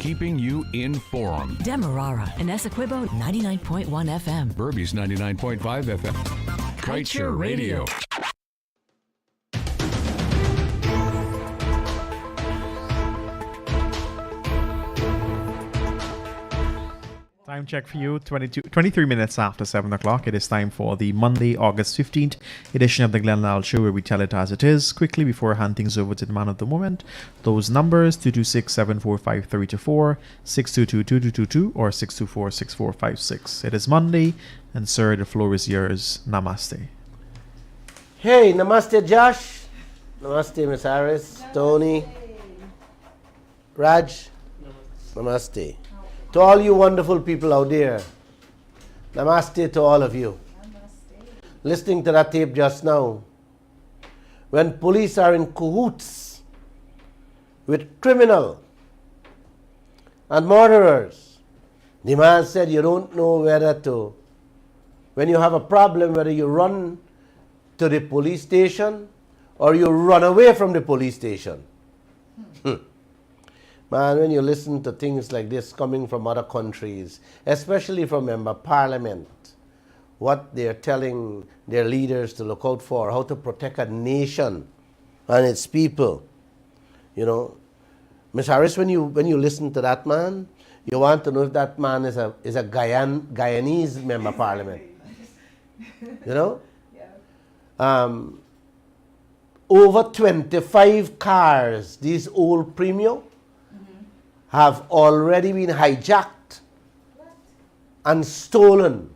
keeping you informed. Demerara and Essequibo 99.1 FM. Burby's 99.5 FM. Kaieteur Radio. Time check for you, 23 minutes after 7 o'clock. It is time for the Monday, August 15th edition of the Glenn Lall Show, where we tell it as it is. Quickly, before handing things over to the man of the moment, those numbers, 226-745-324, 622-2222, or 624-6456. It is Monday, and sir, the floor is yours. Namaste. Hey, namaste, Josh. Namaste, Miss Harris, Tony, Raj. Namaste. To all you wonderful people out there, namaste to all of you. Namaste. Listening to that tape just now, when police are in cahoots with criminal and murderers, the man said you don't know whether to, when you have a problem, whether you run to the police station or you run away from the police station. Man, when you listen to things like this coming from other countries, especially from member parliament, what they're telling their leaders to look out for, how to protect a nation and its people, you know. Ms. Harris, when you listen to that man, you want to know if that man is a Guyanese member parliament. You know? Over 25 cars, these old premium, have already been hijacked and stolen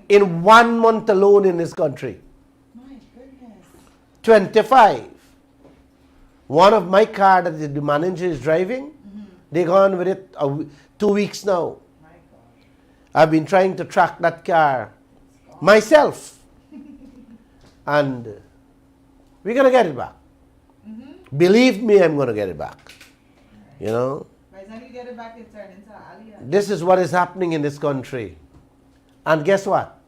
in 1 month alone in this country. My goodness. 25. One of my car that the manager is driving, they gone with it 2 weeks now. My God. I've been trying to track that car myself. And we're going to get it back. Believe me, I'm going to get it back. You know? By the time you get it back, it turned into alien. This is what is happening in this country. And guess what?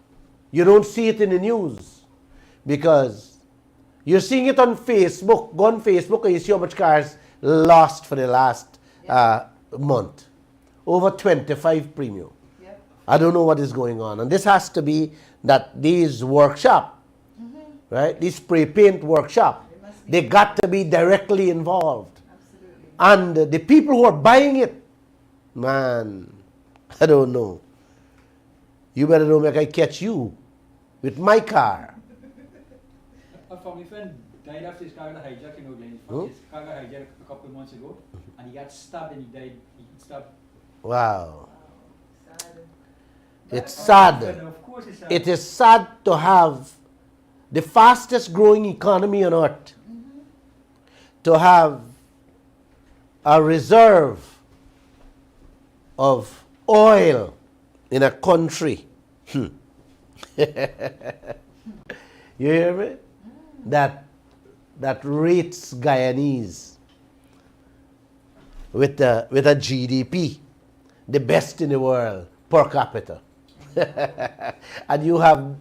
You don't see it in the news because you're seeing it on Facebook. Go on Facebook and you see how much cars lost for the last month. Over 25 premium. Yep. I don't know what is going on. And this has to be that these workshop, right? These spray paint workshop, they got to be directly involved. And the people who are buying it, man, I don't know. You better don't make I catch you with my car. A family friend died after his car got hijacked, you know, Glenn. His car got hijacked a couple of months ago, and he got stabbed and he died. He got stabbed. Wow. Sad. It's sad. Of course it's sad. It is sad to have the fastest growing economy on earth, to have a reserve of oil in a country. You hear me? That rates Guyanese with a GDP, the best in the world per capita. And you have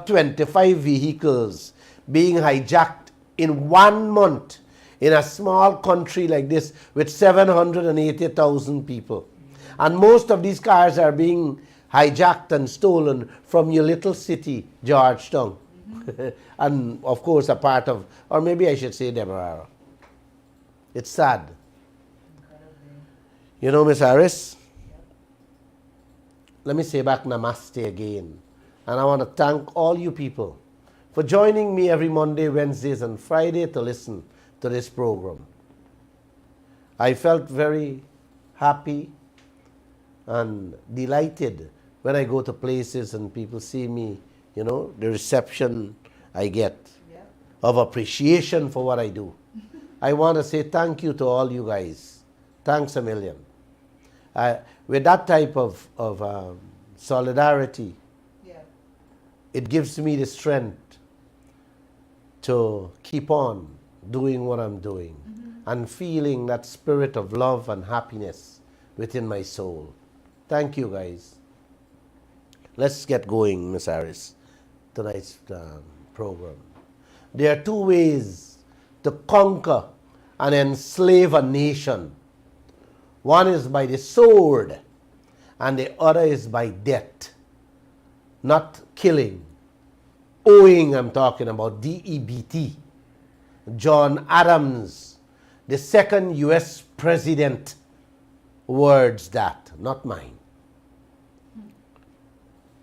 25 vehicles being hijacked in 1 month in a small country like this with 780,000 people. And most of these cars are being hijacked and stolen from your little city, Georgetown. And of course a part of, or maybe I should say Demerara. It's sad. You know, Miss Harris, let me say back namaste again. And I want to thank all you people for joining me every Monday, Wednesdays, and Friday to listen to this program. I felt very happy and delighted when I go to places and people see me, you know, the reception I get of appreciation for what I do. I want to say thank you to all you guys. Thanks a million. With that type of solidarity, it gives me the strength to keep on doing what I'm doing and feeling that spirit of love and happiness within my soul. Thank you, guys. Let's get going, Miss Harris, tonight's program. There are 2 ways to conquer and enslave a nation. One is by the sword, and the other is by debt. Not killing. Owing, I'm talking about, D-E-B-T. John Adams, the second U.S. president, words that, not mine.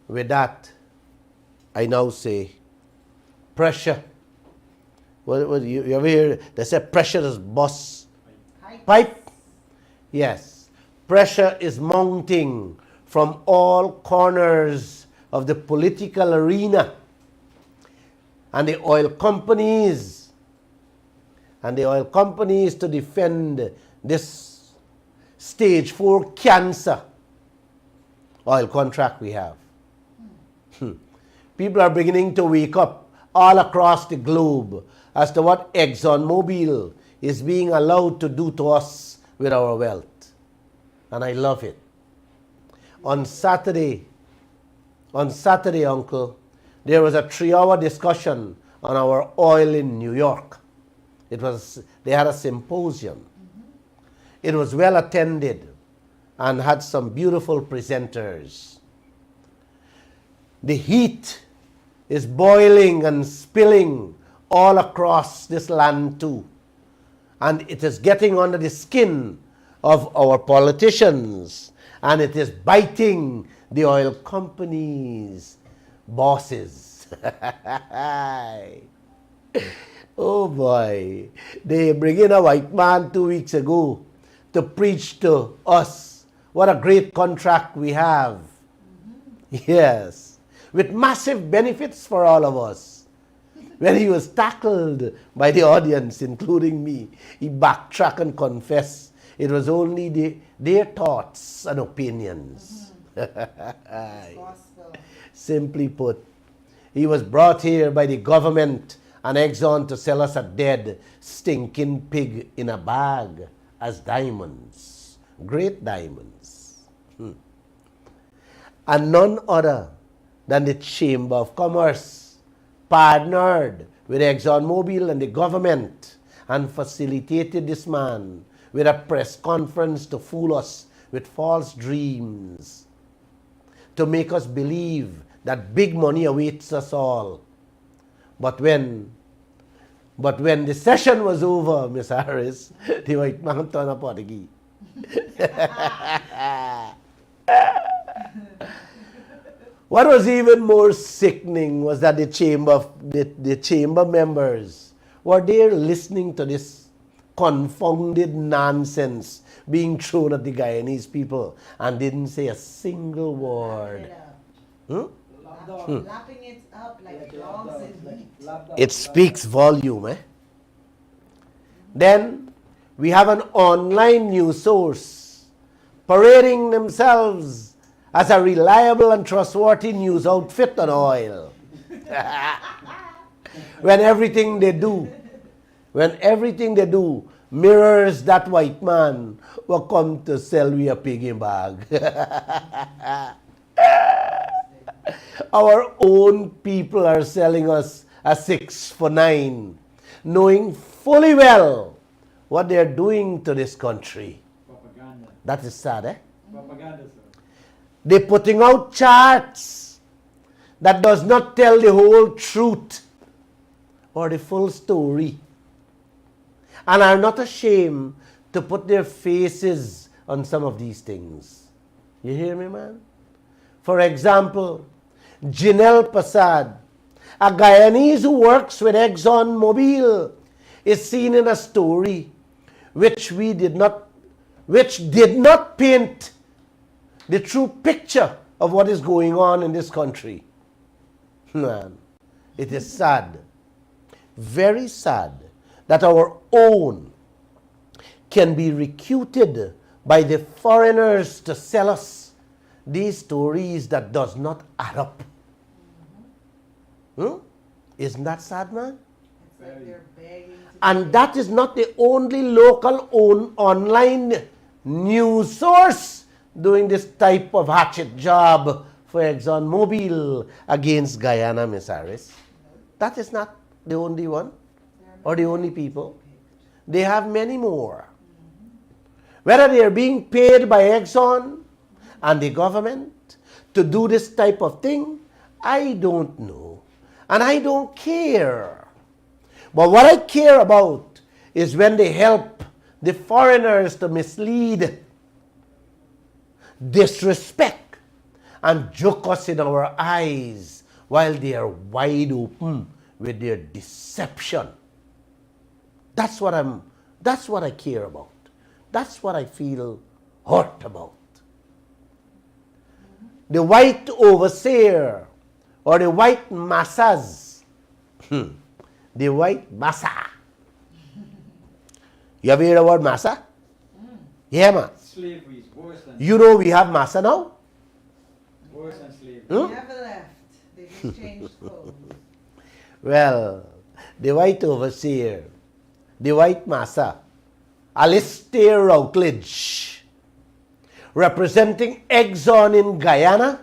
With that, I now say, pressure. What you ever hear? They say pressure is bust pipe. Yes, pressure is mounting from all corners of the political arena, and the oil companies to defend this stage 4 cancer oil contract we have. People are beginning to wake up all across the globe as to what ExxonMobil is being allowed to do to us with our wealth. And I love it. On Saturday, Uncle, there was a 3-hour discussion on our oil in New York. They had a symposium. It was well attended and had some beautiful presenters. The heat is boiling and spilling all across this land too. And it is getting under the skin of our politicians, and it is biting the oil companies' bosses. Oh boy, they bring in a white man 2 weeks ago to preach to us what a great contract we have. Yes, with massive benefits for all of us. When he was tackled by the audience, including me, he backtracked and confessed it was only their thoughts and opinions. Simply put, he was brought here by the government and Exxon to sell us a dead, stinking pig in a bag as diamonds, great diamonds. And none other than the Chamber of Commerce partnered with ExxonMobil and the government and facilitated this man with a press conference to fool us with false dreams, to make us believe that big money awaits us all. But when the session was over, Miss Harris, the white man turned up on the key. What was even more sickening was that the chamber members were there listening to this confounded nonsense being thrown at the Guyanese people and didn't say a single word. Lapping it up like dogs in heat. It speaks volume, eh? Then we have an online news source parading themselves as a reliable and trustworthy news outfit on oil. when everything they do mirrors that white man will come to sell we a piggy bag. Our own people are selling us a 6 for 9, knowing fully well what they're doing to this country. Propaganda. That is sad, eh? Propaganda, sir. They're putting out charts that does not tell the whole truth or the full story, and are not ashamed to put their faces on some of these things. You hear me, man? For example, Janelle Passad, a Guyanese who works with ExxonMobil, is seen in a story which did not paint the true picture of what is going on in this country. Man, it is sad, very sad, that our own can be recruited by the foreigners to sell us these stories that does not add up. Isn't that sad, man? It's like they're begging to And that is not the only local online news source doing this type of hatchet job for ExxonMobil against Guyana, Miss Harris. That is not the only one or the only people. They have many more. Whether they are being paid by Exxon and the government to do this type of thing, I don't know. And I don't care. But what I care about is when they help the foreigners to mislead, disrespect, and joke us in our eyes while they are wide open with their deception. That's what I care about. That's what I feel hurt about. The white overseer or the white massas. The white massa. You ever hear the word massa? Yeah, man. Slavery is worse than You know we have massa now? worse than slavery. They never left. They just changed clothes. Well, the white overseer, the white massa, Manager Routledge, representing Exxon in Guyana,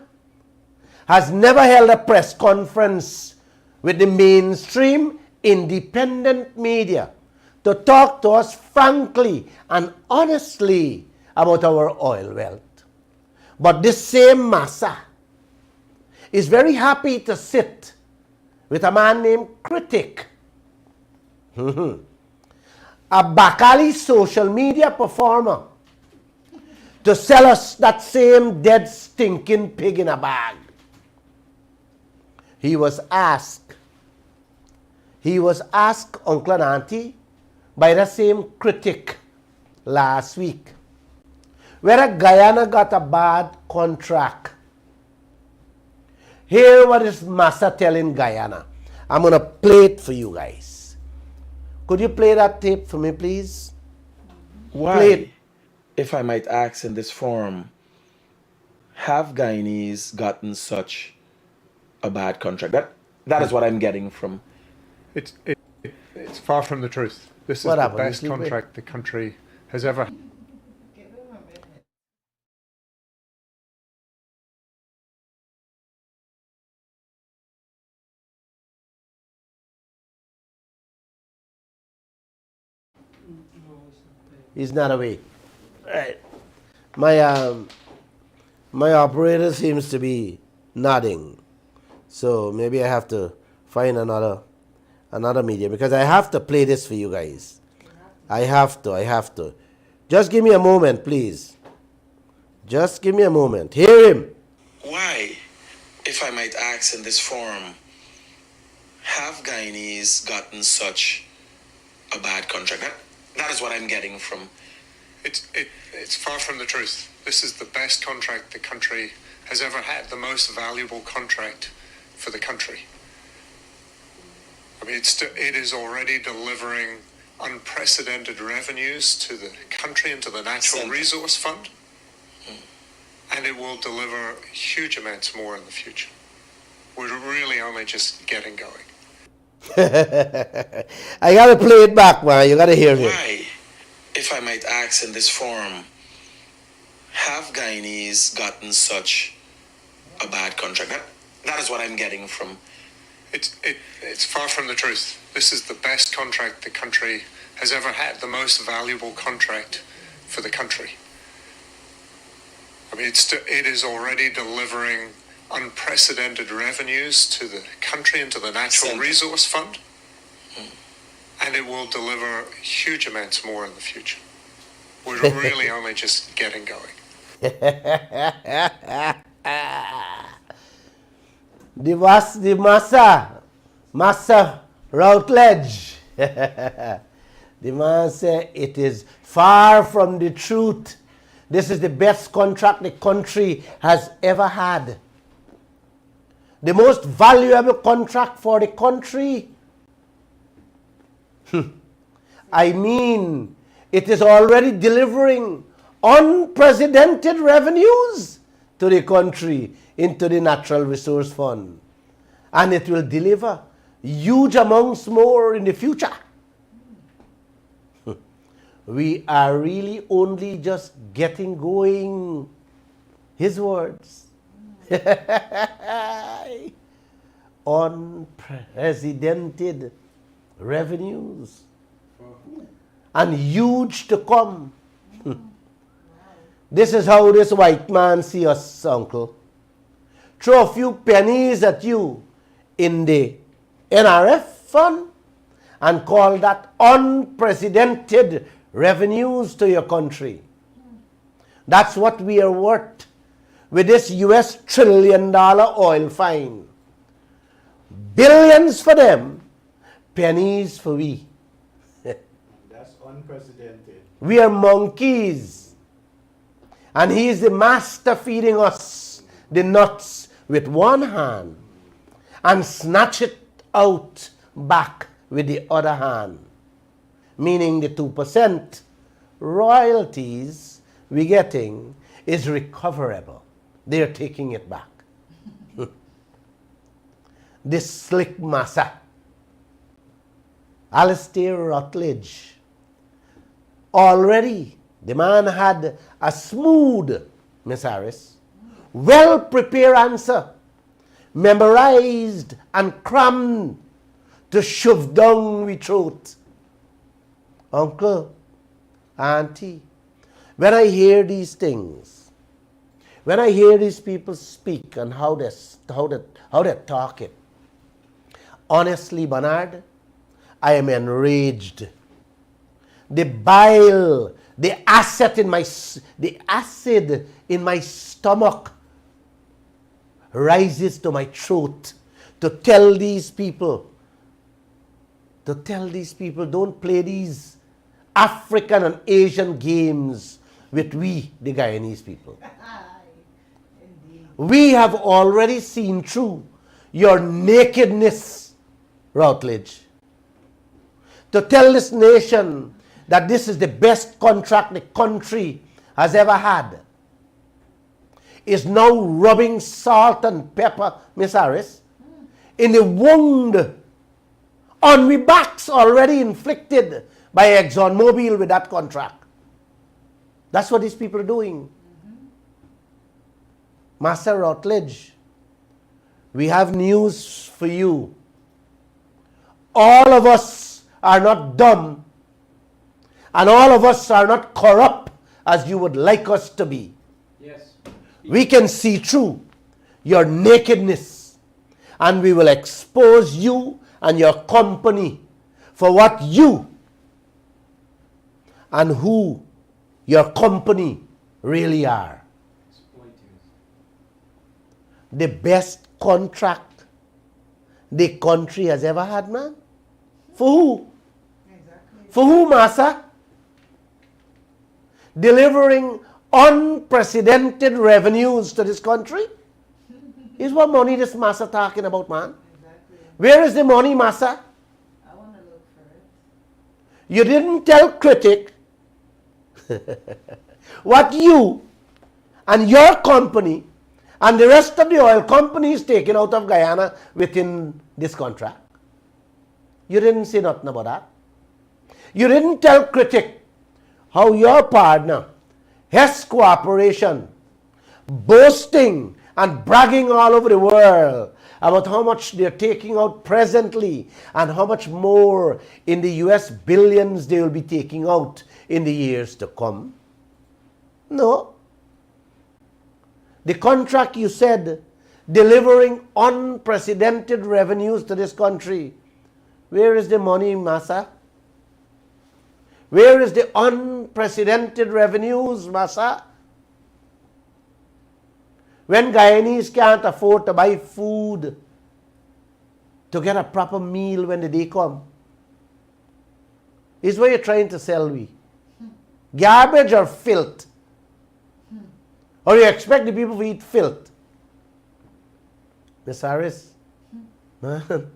has never held a press conference with the mainstream independent media to talk to us frankly and honestly about our oil wealth. But this same massa is very happy to sit with a man named Critic, a Bacali social media performer, to sell us that same dead stinking pig in a bag. He was asked, uncle and auntie, by the same Critic last week, whether Guyana got a bad contract. Hear what is Massa telling Guyana. I'm going to play it for you guys. Could you play that tape for me, please? Why, Play it. if I might ask in this forum, have Guyanese gotten such a bad contract? That is what I'm getting from. It's far from the truth. This is What the happened? You best sleep with? contract the country has ever. Give him a minute. He's not awake. Right. My operator seems to be nodding. So maybe I have to find another media because I have to play this for you guys. I have to. Just give me a moment, please. Just give me a moment. Hear him. Why, if I might ask in this forum, have Guyanese gotten such a bad contract? That is what I'm getting from. It's far from the truth. This is the best contract the country has ever had. The most valuable contract for the country. I mean, it is already delivering unprecedented revenues to the country and to the Natural Resource Fund. And it will deliver huge amounts more in the future. We're really only just getting going. I gotta play it back, man. You gotta hear him. Why, if I might ask in this forum, have Guyanese gotten such a bad contract? That is what I'm getting from. It's far from the truth. This is the best contract the country has ever had. The most valuable contract for the country. I mean, it is already delivering unprecedented revenues to the country and to the Natural Resource Fund. And it will deliver huge amounts more in the future. We're really only just getting going. The Manager Routledge. The man said it is far from the truth. This is the best contract the country has ever had. The most valuable contract for the country. I mean, it is already delivering unprecedented revenues to the country into the Natural Resource Fund. And it will deliver huge amounts more in the future. We are really only just getting going. His words. Unprecedented revenues. And huge to come. This is how this white man see us, uncle. Throw a few pennies at you in the NRF fund and call that unprecedented revenues to your country. That's what we are worth with this US $1 trillion oil fine. Billions for them, pennies for we. That's unprecedented. We are monkeys. And he is the master feeding us the nuts with one hand and snatch it out back with the other hand. Meaning the 2% royalties we're getting is recoverable. They're taking it back. This slick massa, Manager Routledge, already the man had a smooth, Miss Harris, well-prepared answer, memorized and crammed to shove down we throat. Uncle, auntie, when I hear these things, when I hear these people speak and how they're talking, honestly, Bernard, I am enraged. The bile, the acid in my stomach rises to my throat to tell these people, don't play these African and Asian games with we, the Guyanese people. We have already seen through your nakedness, Routledge, to tell this nation that this is the best contract the country has ever had, is now rubbing salt and pepper, Miss Harris, in the wound on we backs already inflicted by ExxonMobil with that contract. That's what these people are doing. Master Routledge, we have news for you. All of us are not dumb, and all of us are not corrupt as you would like us to be. Yes. We can see through your nakedness, and we will expose you and your company for what you and who your company really are. The best contract the country has ever had, man. For who? Exactly. For who, Massa? Delivering unprecedented revenues to this country? Is what money this Massa talking about, man? Exactly. Where is the money, Massa? I want to look for it. You didn't tell Critic what you and your company and the rest of the oil companies taken out of Guyana within this contract. You didn't say nothing about that. You didn't tell Critic how your partner, Hess Cooperation, boasting and bragging all over the world about how much they're taking out presently and how much more in the US billions they will be taking out in the years to come. No. The contract you said, delivering unprecedented revenues to this country. Where is the money, Massa? Where is the unprecedented revenues, Massa? When Guyanese can't afford to buy food to get a proper meal when the day come. Is what you're trying to sell me. Garbage or filth? Or you expect the people to eat filth? Miss Harris, man,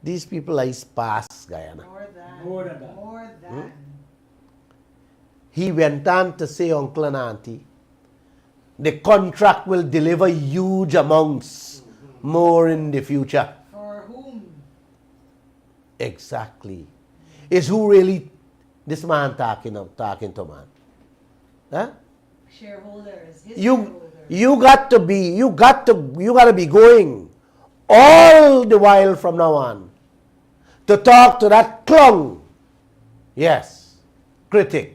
these people are past Guyana. More than. More than that. More than. He went on to say, Uncle and Auntie, the contract will deliver huge amounts more in the future. For whom? Exactly. Is who really this man talking to, man? Huh? Shareholders. His You shareholders. got to be going all the while from now on to talk to that clown. Yes, Critic.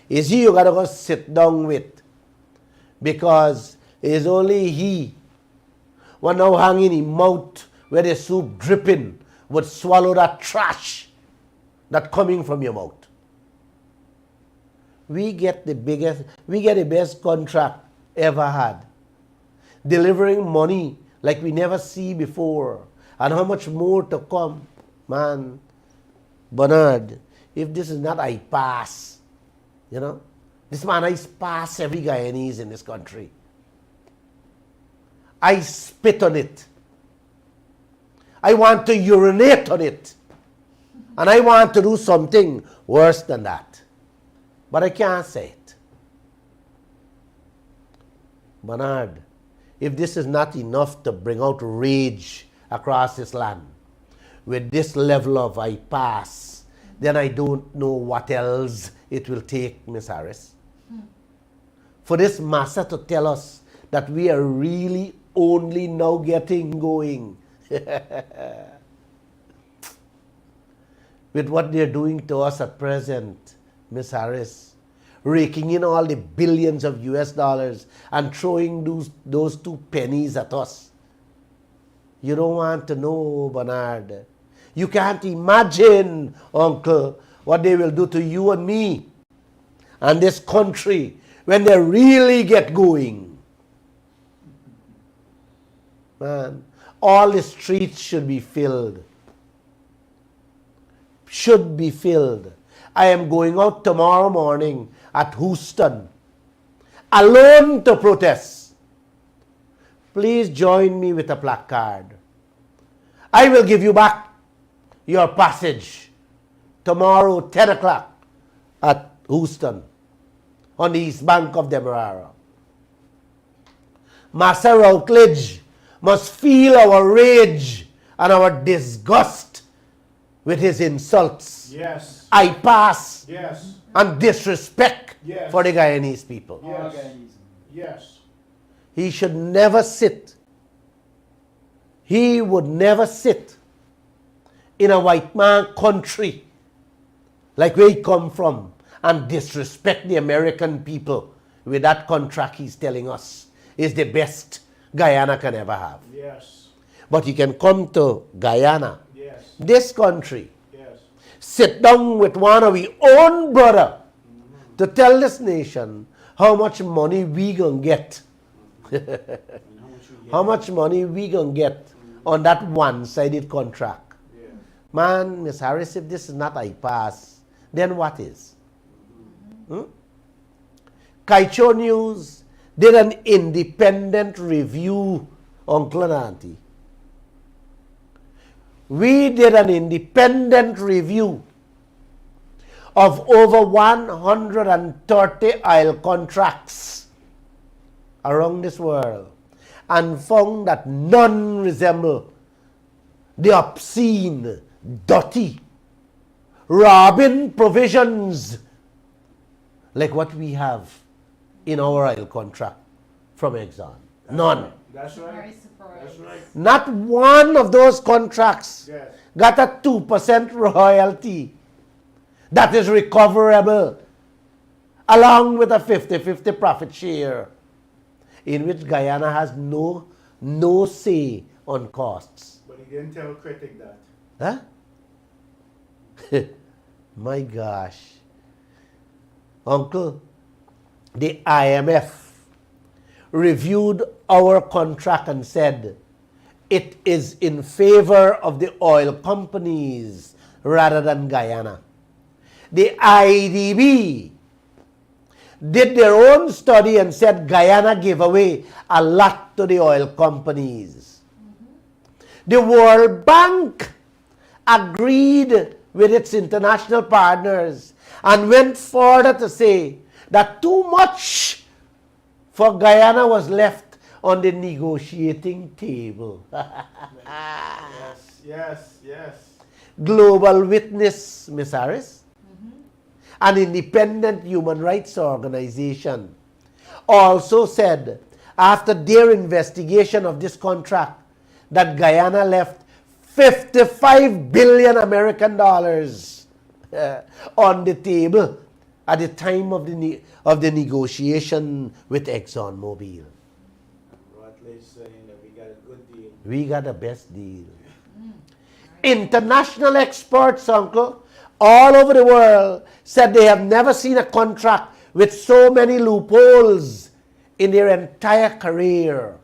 is he you gotta go sit down with, because it's only he when now hanging in mouth where the soup dripping would swallow that trash that coming from your mouth. We get the best contract ever had, delivering money like we never see before, and how much more to come. Man, Bernard, if this is not I pass, you know, this man I pass every Guyanese in this country. I spit on it. I want to urinate on it. And I want to do something worse than that. But I can't say it. Bernard, if this is not enough to bring out rage across this land, with this level of I pass, then I don't know what else it will take, Miss Harris. For this massa to tell us that we are really only now getting going with what they're doing to us at present, Miss Harris, raking in all the billions of US dollars and throwing those 2 pennies at us. You don't want to know, Bernard. You can't imagine, Uncle, what they will do to you and me and this country when they really get going. Man, all the streets should be filled. Should be filled. I am going out tomorrow morning at Houston, alone to protest. Please join me with a placard. I will give you back your passage tomorrow, 10 o'clock at Houston, on the east bank of Demerara. Manager Routledge must feel our rage and our disgust with his insults. Yes. I pass. Yes. And disrespect Yes. for the Guyanese people. Yes. Yes. He should never sit. He would never sit in a white man country like where he come from and disrespect the American people with that contract he's telling us is the best Guyana can ever have. Yes. But he can come to Guyana, Yes. this country, Yes. sit down with one of our own brother to tell this nation how much money we gonna get. How much money we gonna get on that one-sided contract. Man, Miss Harris, if this is not I pass, then what is? Kaieteur News did an independent review, Uncle and Auntie. We did an independent review of over 130 oil contracts around this world and found that none resemble the obscene, dirty, robbing provisions like what we have in our oil contract from Exxon. None. That's Very right. surprised. That's right. Not one of those contracts Yes. got a 2% royalty that is recoverable, along with a 50-50 profit share, in which Guyana has no say on costs. But he didn't tell Critic that. Huh? My gosh. Uncle, the IMF reviewed our contract and said it is in favor of the oil companies rather than Guyana. The IDB did their own study and said Guyana gave away a lot to the oil companies. The World Bank agreed with its international partners and went further to say that too much for Guyana was left on the negotiating table. Yes. Global Witness, Miss Harris, an independent human rights organization, also said after their investigation of this contract that Guyana left 55 billion American dollars on the table at the time of the negotiation with ExxonMobil. Routledge saying that we got a good deal. We got the best deal. International experts, uncle, all over the world said they have never seen a contract with so many loopholes in their entire career.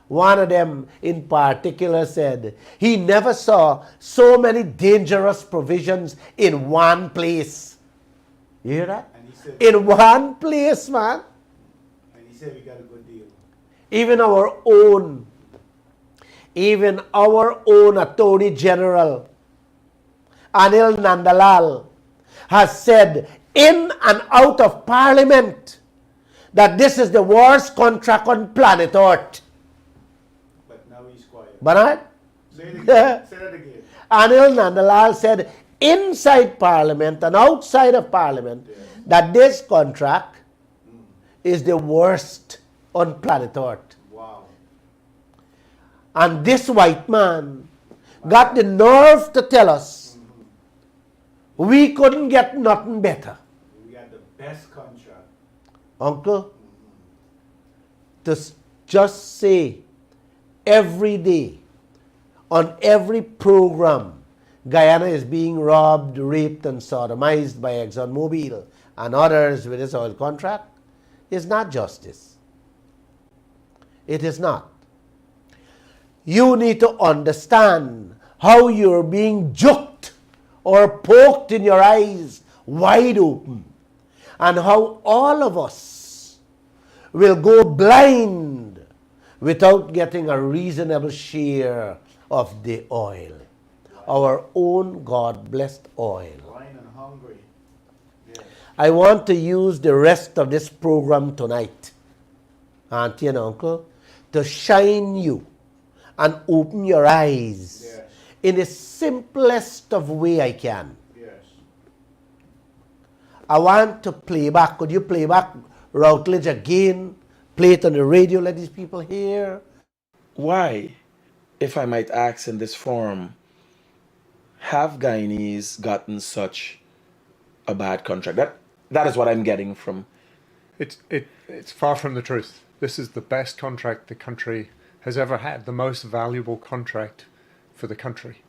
One of them in particular said he never saw so many dangerous provisions in one place. You hear that? And he said, In one place, man. and he said we got a good deal. Even our own Attorney General, Anil Nandalal, has said in and out of Parliament that this is the worst contract on planet Earth. But now he's quiet. Bernard? Say it again. Say that again. Anil Nandalal said inside Parliament and outside of Parliament that this contract is the worst on planet Earth. Wow. And this white man got the nerve to tell us we couldn't get nothing better. We got the best contract. Uncle, to just say every day on every program Guyana is being robbed, raped, and sodomized by ExxonMobil and others with this oil contract is not justice. It is not. You need to understand how you're being juked or poked in your eyes wide open, and how all of us will go blind without getting a reasonable share of the oil. Our own God-blessed oil. Blind and hungry. Yeah. I want to use the rest of this program tonight, Auntie and Uncle, to shine you and open your eyes Yes. in the simplest of way I can. Yes. I want to play back. Could you play back Routledge again? Play it on the radio, let these people hear. Why, if I might ask in this forum, have Guyanese gotten such a bad contract? That is what I'm getting from. It's far from the truth. This is the best contract the country has ever had, the most valuable contract for the country.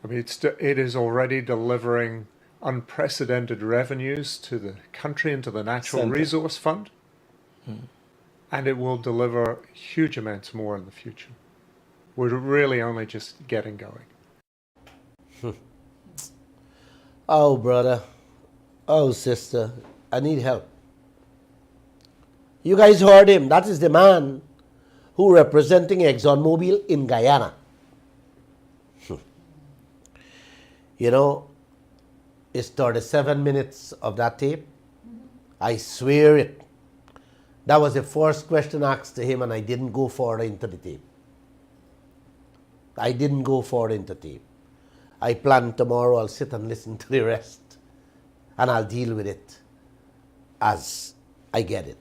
I mean, it is already delivering unprecedented revenues to the country and to the Natural Center. Resource Fund, and it will deliver huge amounts more in the future. We're really only just getting going. Oh, brother. Oh, sister. I need help. You guys heard him. That is the man who representing ExxonMobil in Guyana. You know, it's 37 minutes of that tape. I swear it. That was the first question asked to him, and I didn't go further into the tape. I didn't go further into the tape. I plan tomorrow I'll sit and listen to the rest, and I'll deal with it as I get it.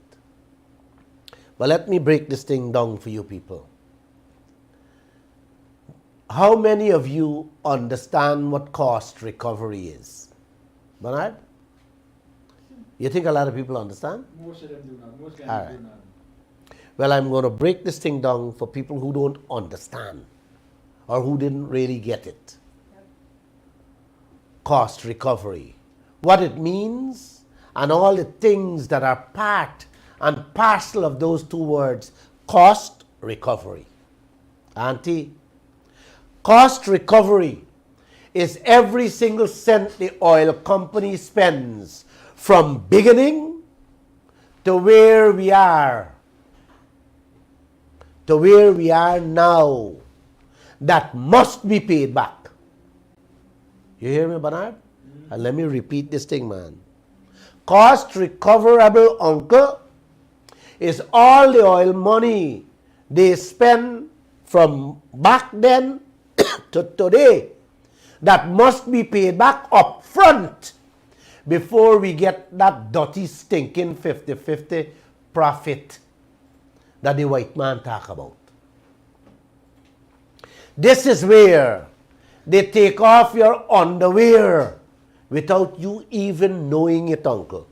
But let me break this thing down for you people. How many of you understand what cost recovery is? Bernard? You think a lot of people understand? Most of them do not. Most All guys right. do not. Well, I'm going to break this thing down for people who don't understand or who didn't really get it. Cost recovery. What it means and all the things that are part and parcel of those two words, cost recovery. Auntie, cost recovery is every single cent the oil company spends from beginning to where we are now, that must be paid back. You hear me, Bernard? And let me repeat this thing, man. Cost recoverable, uncle, is all the oil money they spend from back then to today that must be paid back up front before we get that dirty, stinking 50-50 profit that the white man talk about. This is where they take off your underwear, without you even knowing it, uncle.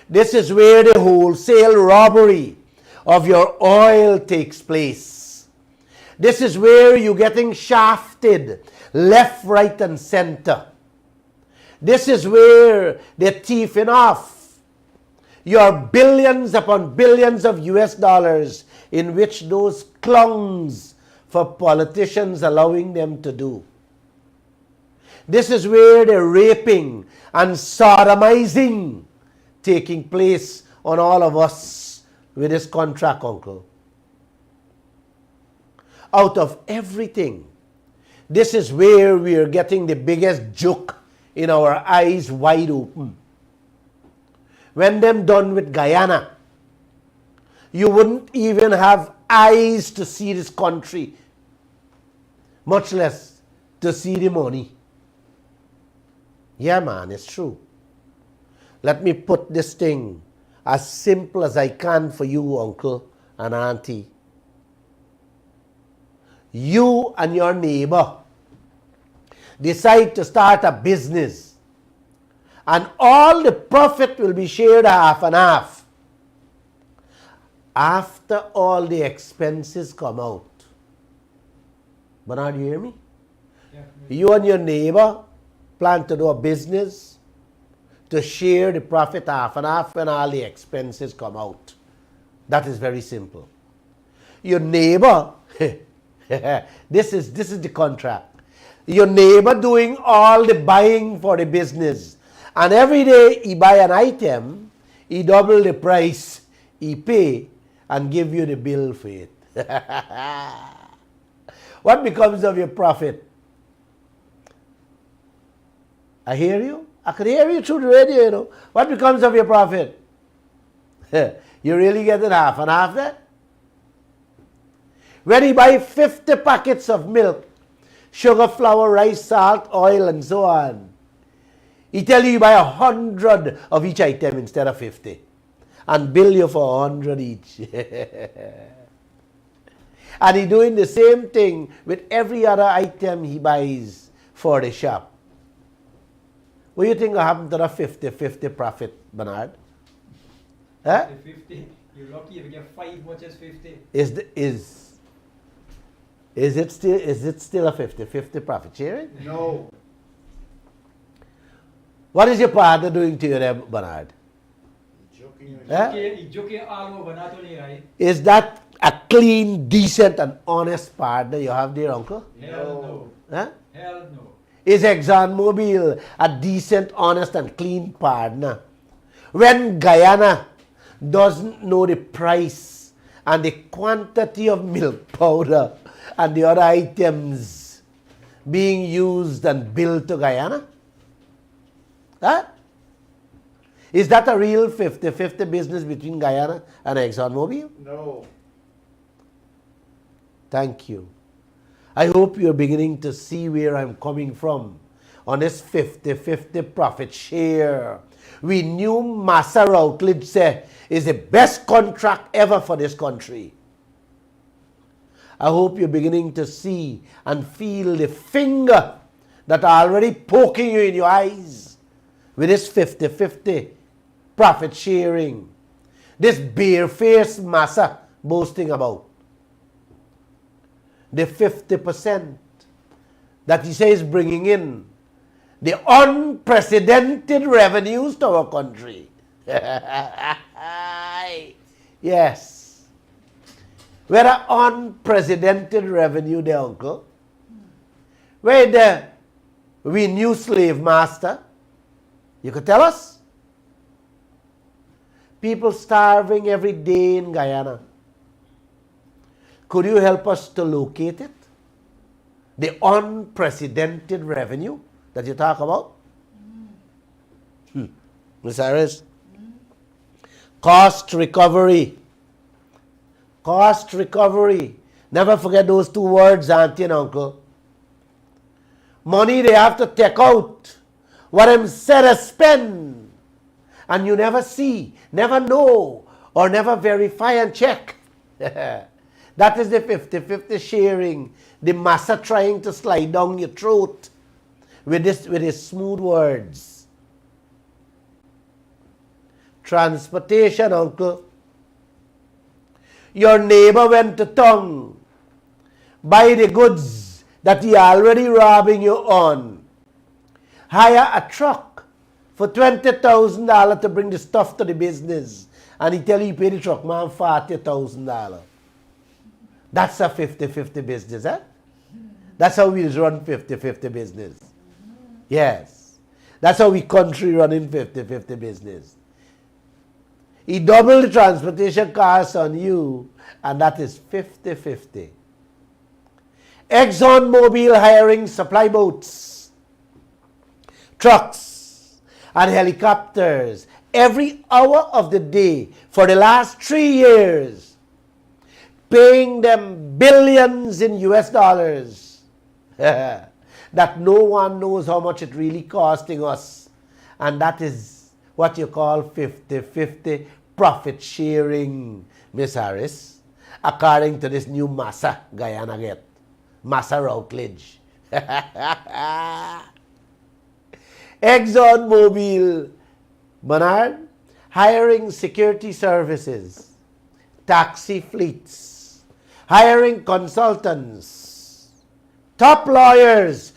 This is where the wholesale robbery of your oil takes place. This is where you're getting shafted left, right, and center. This is where they're thieving off your billions upon billions of US dollars in which those clungs for politicians allowing them to do. This is where the raping and sodomizing taking place on all of us with this contract, uncle. Out of everything, this is where we are getting the biggest joke in our eyes wide open. When them done with Guyana, you wouldn't even have eyes to see this country, much less to see the money. Yeah, man, it's true. Let me put this thing as simple as I can for you, uncle and auntie. You and your neighbor decide to start a business, and all the profit will be shared half and half after all the expenses come out. Bernard, you hear me? Yeah. You and your neighbor plan to do a business to share the profit half and half when all the expenses come out. That is very simple. Your neighbor, this is the contract. Your neighbor doing all the buying for the business, and every day he buy an item, he double the price, he pay and give you the bill for it. What becomes of your profit? I hear you. I could hear you through the radio, you know. What becomes of your profit? You really get it half and half there? When you buy 50 packets of milk, sugar, flour, rice, salt, oil, and so on, he tell you buy 100 of each item instead of 50. And bill you for 100 each. And he doing the same thing with every other item he buys for the shop. What do you think will happen to the 50-50 profit, Bernard? Huh? 50. You're lucky if you get 5 much as 50. Is it still a 50-50 profit sharing? No. What is your partner doing to you there, Bernard? Joking. Huh? He's joking all over, not only right. Is that a clean, decent, and honest partner you have there, uncle? Hell no. Huh? Hell no. Is ExxonMobil a decent, honest, and clean partner? When Guyana doesn't know the price and the quantity of milk powder and the other items being used and billed to Guyana? Huh? Is that a real 50-50 business between Guyana and ExxonMobil? No. Thank you. I hope you're beginning to see where I'm coming from on this 50-50 profit share. We knew Manager Routledge said is the best contract ever for this country. I hope you're beginning to see and feel the finger that are already poking you in your eyes with this 50-50 profit sharing. This bare-faced massa boasting about. The 50% that he says bringing in the unprecedented revenues to our country. Yes. Whether unprecedented revenue there, uncle? Where we new slave master? You could tell us? People starving every day in Guyana. Could you help us to locate it? The unprecedented revenue that you talk about? Ms. Harris? Cost recovery. Cost recovery. Never forget those two words, auntie and uncle. Money they have to take out. What them said to spend. And you never see, never know, or never verify and check. That is the 50-50 sharing. The massa trying to slide down your throat with his smooth words. Transportation, uncle. Your neighbor went to town, buy the goods that he already robbing you on. Hire a truck for $20,000 to bring the stuff to the business. And he tell you pay the truck man $40,000. That's a 50-50 business, eh? That's how we run 50-50 business. Yes. That's how we country running 50-50 business. He doubled the transportation costs on you, and that is 50-50. ExxonMobil hiring supply boats, trucks, and helicopters every hour of the day for the last 3 years, paying them billions in US dollars that no one knows how much it really costing us. And that is what you call 50-50 profit sharing, Miss Harris, according to this new Massa Guyana get. Manager Routledge. ExxonMobil, Bernard, hiring security services, taxi fleets, hiring consultants, top lawyers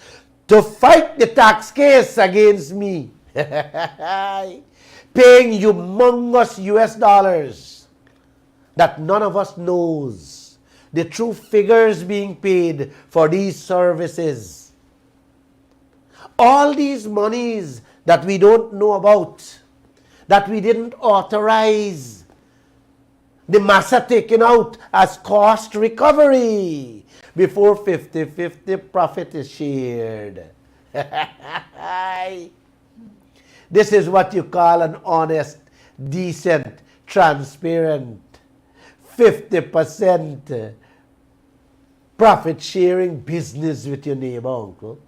to fight the tax case against me, paying humongous US dollars that none of us knows the true figures being paid for these services. All these monies that we don't know about, that we didn't authorize, the massa taken out as cost recovery before 50-50 profit is shared. This is what you call an honest, decent, transparent, 50% profit sharing business with your neighbor, uncle.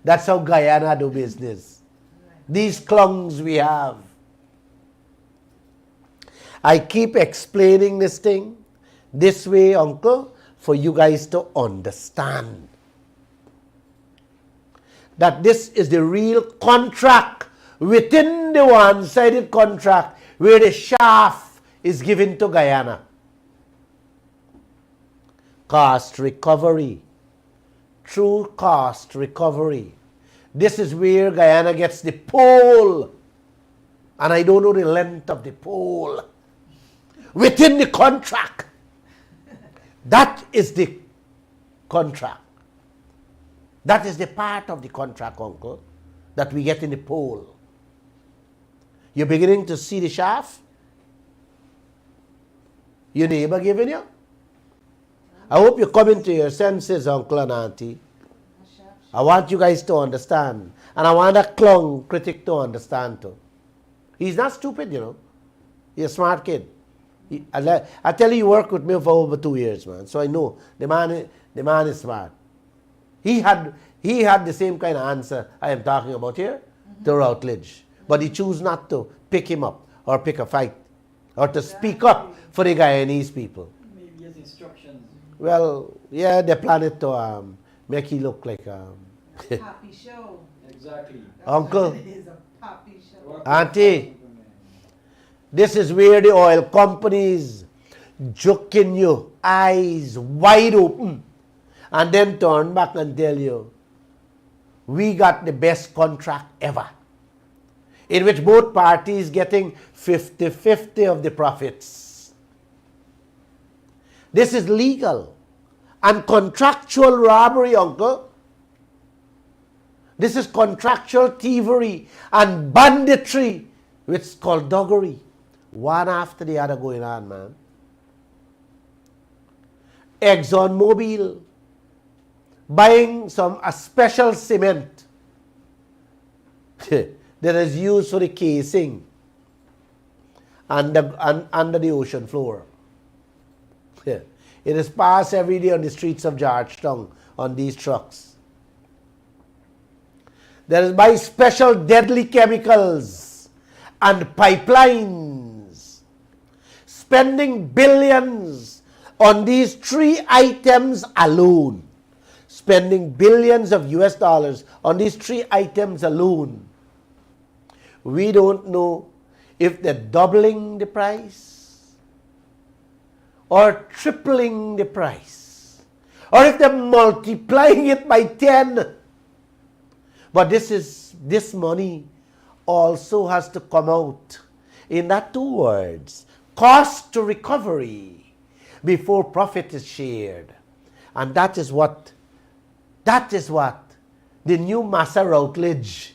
That's how Guyana do business. These clungs we have. I keep explaining this thing this way, uncle, for you guys to understand that this is the real contract within the one-sided contract where the shaft is given to Guyana. Cost recovery. True cost recovery. This is where Guyana gets the pole. And I don't know the length of the pole. Within the contract. That is the contract. That is the part of the contract, uncle, that we get in the pole. You're beginning to see the shaft? Your neighbor giving you? I hope you're coming to your senses, uncle and auntie. I want you guys to understand. And I want that clung critic to understand too. He's not stupid, you know. He's a smart kid. I tell you, he worked with me for over 2 years, man. So I know the man is smart. He had the same kind of answer I am talking about here to Routledge. But he chose not to pick him up or pick a fight or to speak up for the Guyanese people. Maybe his instructions. Well, yeah, they planned to make he look like Poppy show. Exactly. Uncle, It is a poppy show. auntie, this is where the oil companies joking you, eyes wide open, and then turn back and tell you, we got the best contract ever, in which both parties getting 50-50 of the profits. This is legal and contractual robbery, uncle. This is contractual thievery and banditry, which is called doggery. One after the other going on, man. ExxonMobil buying a special cement that is used for the casing under the ocean floor. It is passed every day on the streets of Georgetown on these trucks. There is by special deadly chemicals and pipelines, spending billions on these 3 items alone. spending billions of US dollars on these 3 items alone. We don't know if they're doubling the price or tripling the price, or if they're multiplying it by 10. But this money also has to come out in that 2 words, cost to recovery, before profit is shared. And that is what the new Manager Routledge,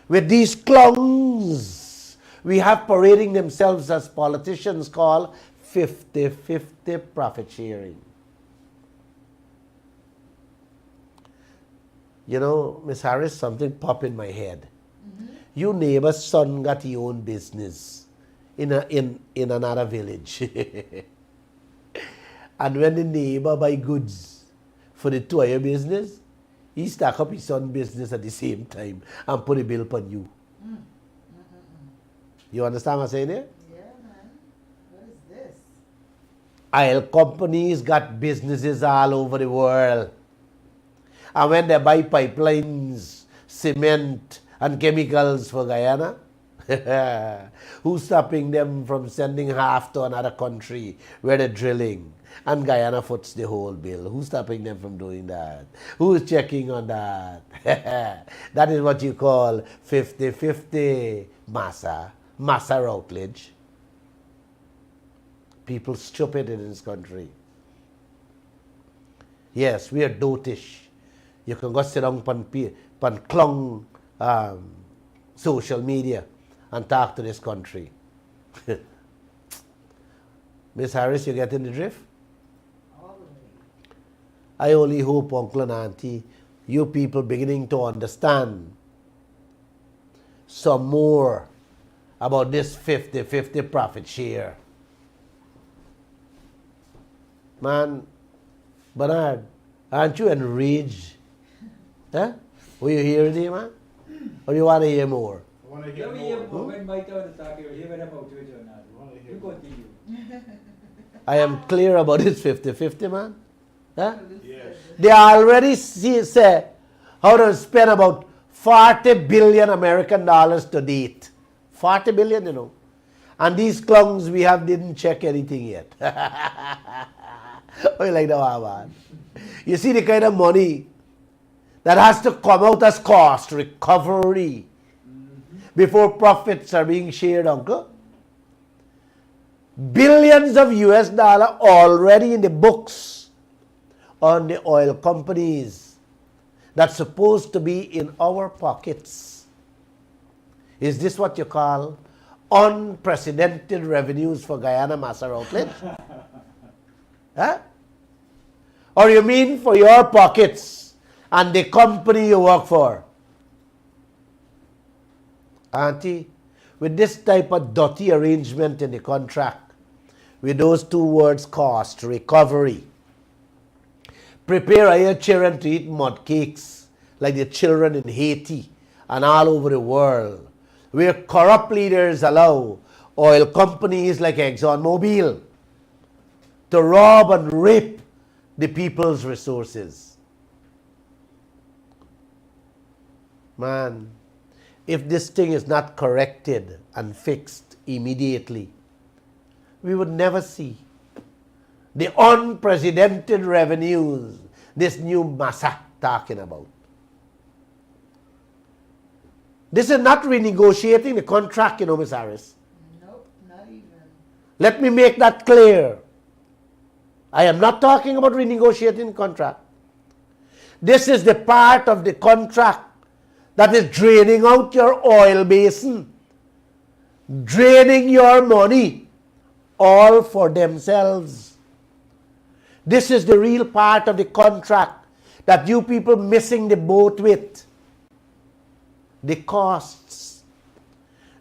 with these clowns we have parading themselves as politicians, call 50-50 profit sharing. You know, Miss Harris, something popped in my head. Your neighbor's son got his own business in another village. And when the neighbor buy goods for the 2 of your business, he stack up his son's business at the same time and put a bill upon you. You understand what I'm saying there? Yeah, man. What is this? Oil companies got businesses all over the world. And when they buy pipelines, cement, and chemicals for Guyana, who's stopping them from sending half to another country where they're drilling? And Guyana foots the whole bill. Who's stopping them from doing that? Who's checking on that? That is what you call 50-50 Manager Routledge. People stupid in this country. Yes, we are dotish. You can go sit down on clung social media and talk to this country. Miss Harris, you getting the drift? I only hope, Uncle and Auntie, you people beginning to understand some more about this 50-50 profit share. Man, Bernard, aren't you enraged? Huh? Were you hearing him, man? Or you want to hear more? I want to hear Let me hear more. when my turn to talk here. Hear about it or not. You continue. I am clear about this 50-50, man. Huh? Yes. They already say how to spend about 40 billion American dollars to date. 40 billion, you know. And these clowns we have didn't check anything yet. Oh, you like that one, man? You see the kind of money that has to come out as cost recovery before profits are being shared, uncle? Billions of US dollars already in the books on the oil companies that's supposed to be in our pockets. Is this what you call unprecedented revenues for Guyana Manager Routledge? Huh? Or you mean for your pockets and the company you work for? Auntie, with this type of dirty arrangement in the contract, with those 2 words, cost recovery, prepare your children to eat mud cakes like the children in Haiti and all over the world, where corrupt leaders allow oil companies like ExxonMobil to rob and rape the people's resources. Man, if this thing is not corrected and fixed immediately, we would never see the unprecedented revenues this new Manager talking about. This is not renegotiating the contract, you know, Ms. Harris. Nope, not even. Let me make that clear. I am not talking about renegotiating the contract. This is the part of the contract that is draining out your oil basin, draining your money, all for themselves. This is the real part of the contract that you people missing the boat with. The costs,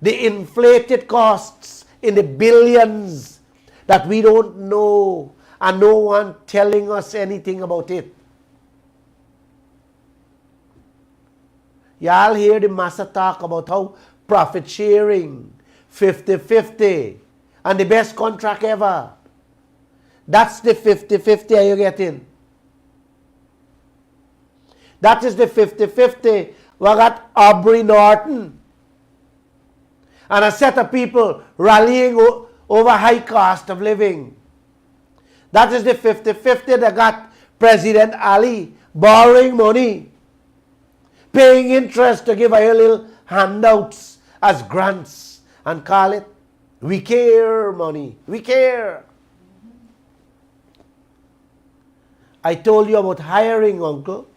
the inflated costs in the billions that we don't know and no one telling us anything about it. Y'all hear the Manager talk about how profit sharing, 50-50, and the best contract ever. That's the 50-50 are you getting? That is the 50-50. We got Aubrey Norton and a set of people rallying over high cost of living. That is the 50-50 that got President Ali borrowing money, paying interest to give a little handouts as grants and call it we care money. We care. I told you about hiring, uncle.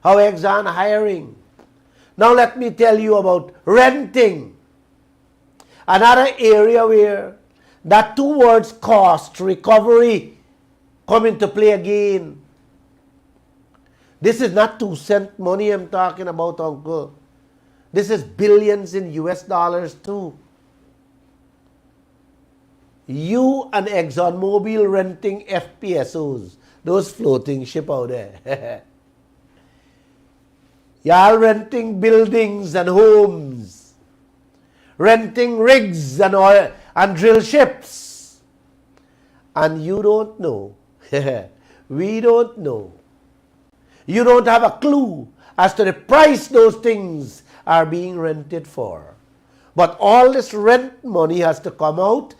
How Exxon hiring. Now let me tell you about renting. Another area where that two words cost recovery come into play again. This is not 2-cent money I'm talking about, uncle. This is billions in US dollars too. You and ExxonMobil renting FPSOs, those floating ship out there. Y'all renting buildings and homes, renting rigs and oil and drill ships. And you don't know, we don't know. You don't have a clue as to the price those things are being rented for. But all this rent money has to come out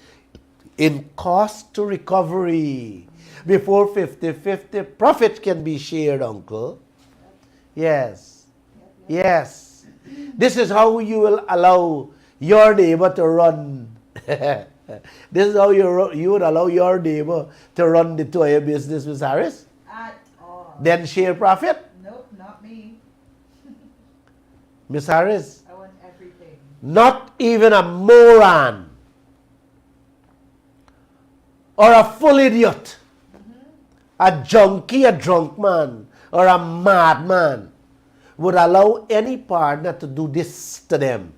in cost to recovery before 50-50 profit can be shared, uncle. Yes. Yes. This is how you will allow your neighbor to run. This is how you would allow your neighbor to run the toy business, Ms. Harris? At all. Then share profit? Nope, not me. Ms. Harris? I want everything. Not even a moron or a full idiot, a junkie, a drunk man, or a madman would allow any partner to do this to them.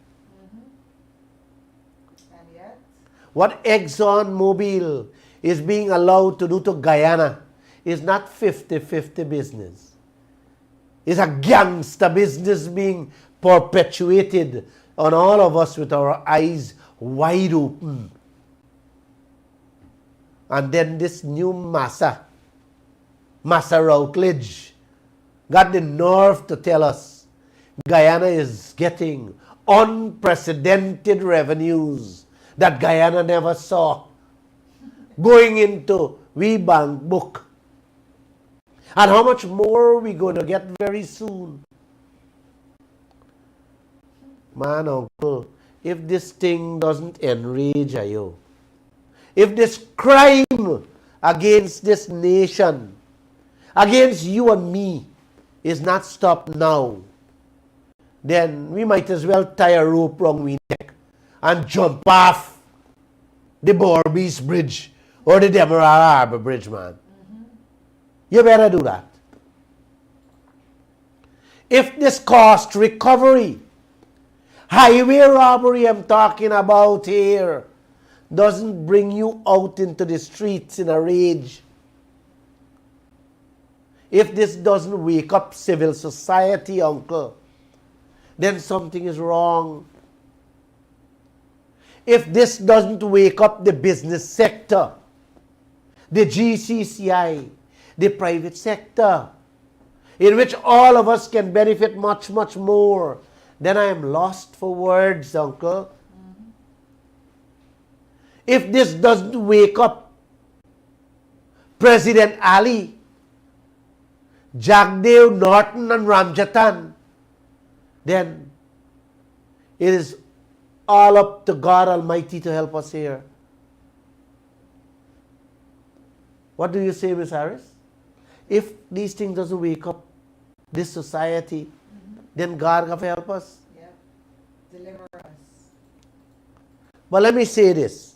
And yet, What ExxonMobil is being allowed to do to Guyana is not 50-50 business. It's a gangster business being perpetuated on all of us with our eyes wide open. And then this new Manager Routledge got the nerve to tell us Guyana is getting unprecedented revenues that Guyana never saw going into we bank book. And how much more are we going to get very soon? Man, uncle, if this thing doesn't enrage you, if this crime against this nation, against you and me, is not stopped now, then we might as well tie a rope round we neck and jump off the Borbies Bridge or the Demerara Harbor Bridge, man. You better do that. If this cost recovery, highway robbery I'm talking about here, doesn't bring you out into the streets in a rage, if this doesn't wake up civil society, uncle, then something is wrong. If this doesn't wake up the business sector, the GCCI, the private sector, in which all of us can benefit much, much more, then I am lost for words, uncle. If this doesn't wake up President Ali, Jagdev, Norton and Ramjatan, then it is all up to God Almighty to help us here. What do you say, Ms. Harris? If these things doesn't wake up this society, then God can help us. yep, deliver us. But let me say this,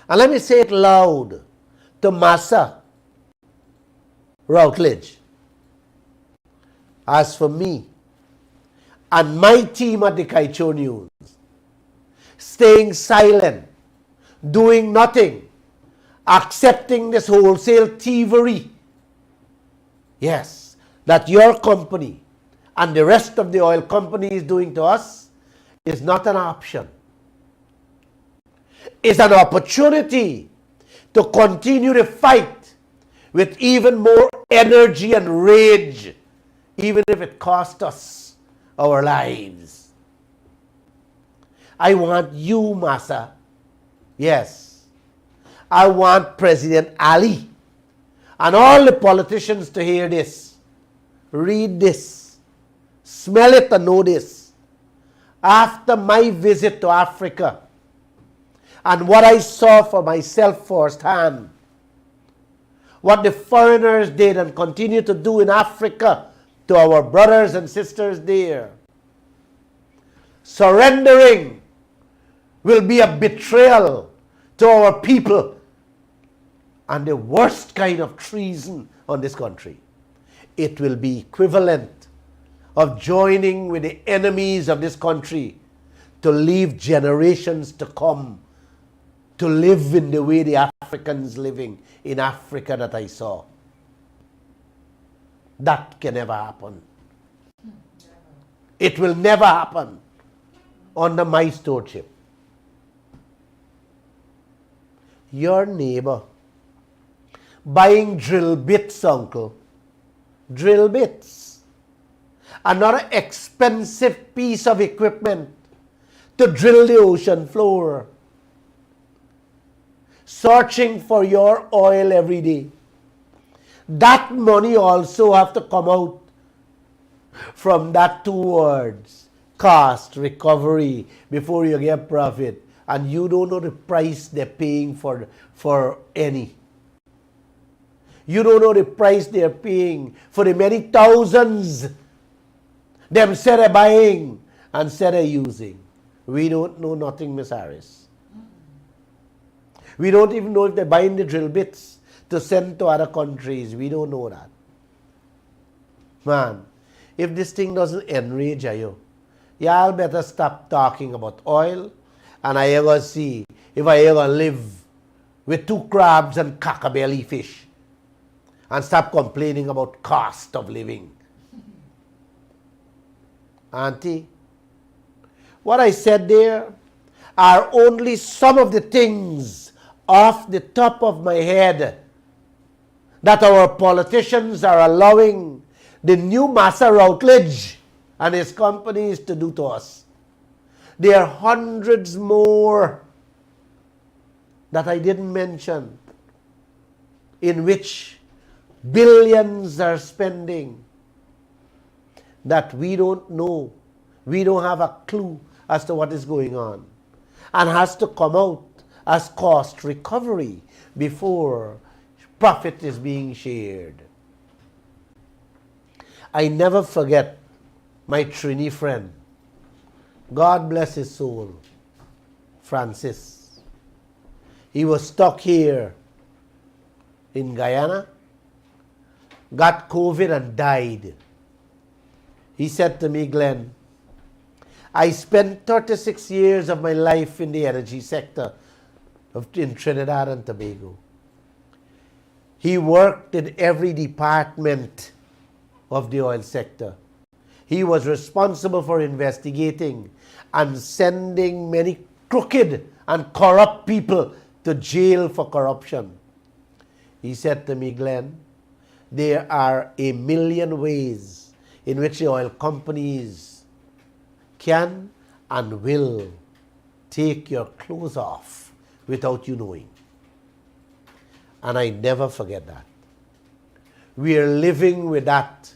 and let me say it loud to Manager Routledge. As for me and my team at the Kaieteur News, staying silent, doing nothing, accepting this wholesale thievery, yes, that your company and the rest of the oil company is doing to us, is not an option. It's an opportunity to continue the fight with even more energy and rage even if it cost us our lives. I want you, Massa. Yes. I want President Ali and all the politicians to hear this, read this, smell it and know this. After my visit to Africa and what I saw for myself firsthand, what the foreigners did and continue to do in Africa to our brothers and sisters there, surrendering will be a betrayal to our people and the worst kind of treason on this country. It will be equivalent of joining with the enemies of this country to leave generations to come to live in the way the Africans living in Africa that I saw. That can never happen. It will never happen under my stewardship. Your neighbor buying drill bits, uncle. Drill bits. Another expensive piece of equipment to drill the ocean floor. Searching for your oil every day. That money also have to come out from that two words, cost, recovery, before you get profit. And you don't know the price they're paying for any. You don't know the price they're paying for the many thousands them said they're buying and said they're using. We don't know nothing, Miss Harris. We don't even know if they're buying the drill bits to send to other countries. We don't know that. Man, if this thing doesn't enrage you, y'all better stop talking about oil, and I ever see if I ever live with 2 crabs and cockabelly fish, and stop complaining about cost of living. Auntie, what I said there are only some of the things off the top of my head that our politicians are allowing the new Manager Routledge and his companies to do to us. There are hundreds more that I didn't mention, in which billions are spending that we don't know. We don't have a clue as to what is going on, and has to come out as cost recovery before profit is being shared. I never forget my Trini friend, God bless his soul, Francis. He was stuck here in Guyana, got COVID and died. He said to me, Glenn, I spent 36 years of my life in the energy sector in Trinidad and Tobago. He worked in every department of the oil sector. He was responsible for investigating and sending many crooked and corrupt people to jail for corruption. He said to me, Glenn, there are a million ways in which the oil companies can and will take your clothes off without you knowing. And I never forget that. We are living with that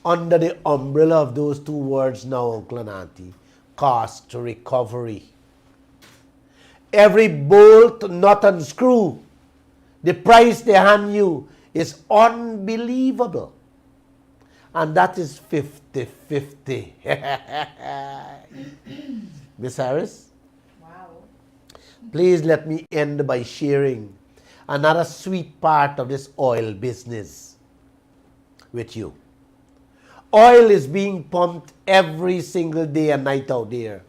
under the umbrella of those 2 words now, Uncle and Auntie, cost recovery. Every bolt, nut and screw, the price they hand you is unbelievable. And that is 50-50. Miss Harris? Wow. Please let me end by sharing another sweet part of this oil business with you. Oil is being pumped every single day and night out there.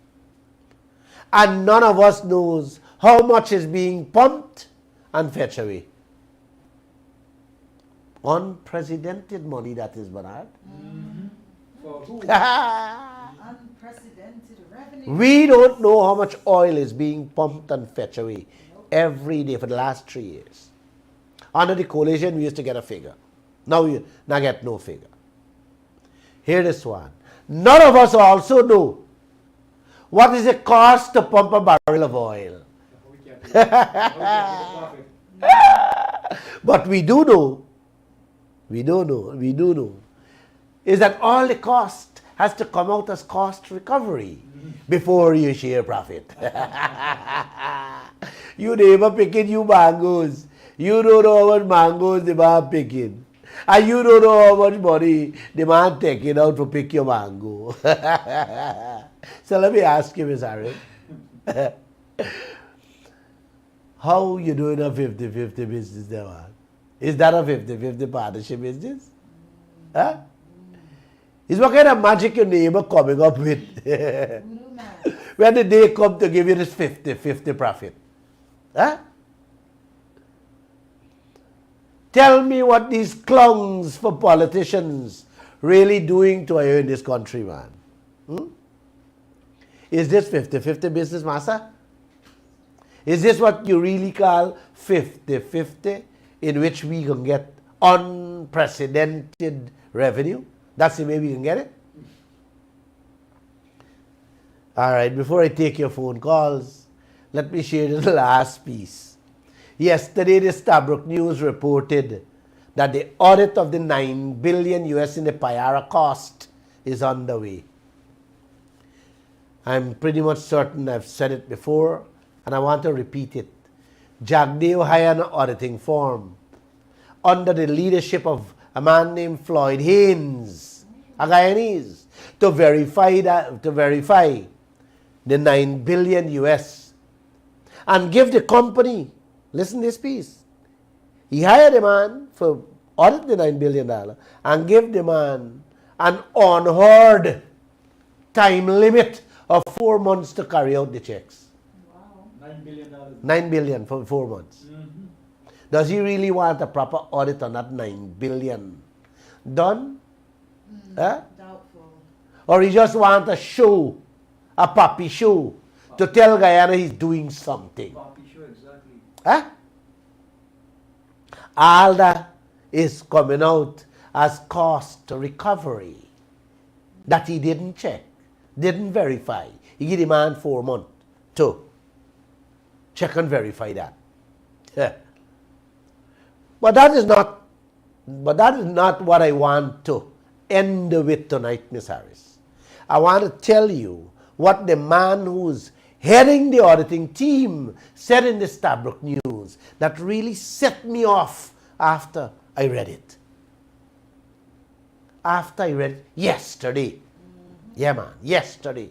And none of us knows how much is being pumped and fetched away. Unprecedented money, that is, Bernard. For who? Unprecedented revenue. We don't know how much oil is being pumped and fetched away every day for the last 3 years. Under the coalition, we used to get a figure. Now we not get no figure. Hear this one. None of us also know what is the cost to pump a barrel of oil. But we do know, is that all the cost has to come out as cost recovery before you share profit. You neighbor picking you mangoes. You don't know how much mangoes the man picking. And you don't know how much money the man taking out to pick your mango. So let me ask you, Ms. Harris. How you doing a 50-50 business there, man? Is that a 50-50 partnership business? Huh? Is what kind of magic your neighbor coming up with? When the day come to give you this 50-50 profit? Huh? Tell me what these clowns for politicians really doing to you in this country, man. Is this 50-50 business, massa? Is this what you really call 50-50, in which we can get unprecedented revenue? That's the way we can get it? All right, before I take your phone calls, let me share the last piece. Yesterday, the Stabrook News reported that the audit of the $9 billion US in the Payara cost is underway. I'm pretty much certain I've said it before, and I want to repeat it. Jagdeo hired an auditing firm under the leadership of a man named Floyd Haynes, a Guyanese, to verify the $9 billion US and give the company, listen to this piece, he hired a man for audit the $9 billion and give the man an unheard time limit of 4 months to carry out the checks. Wow. $9 billion. $9 billion for 4 months. Does he really want a proper audit on that $9 billion done? Huh? Doubtful. Or he just want a show, a puppy show, to tell Guyana he's doing something? Poppy show, exactly. Huh? All that is coming out as cost recovery that he didn't check, didn't verify. He gave the man 4 months to check and verify that. But that is not what I want to end with tonight, Ms. Harris. I want to tell you what the man who's heading the auditing team said in the Stabrook News that really set me off after I read it. After I read it yesterday. Yeah, man, yesterday.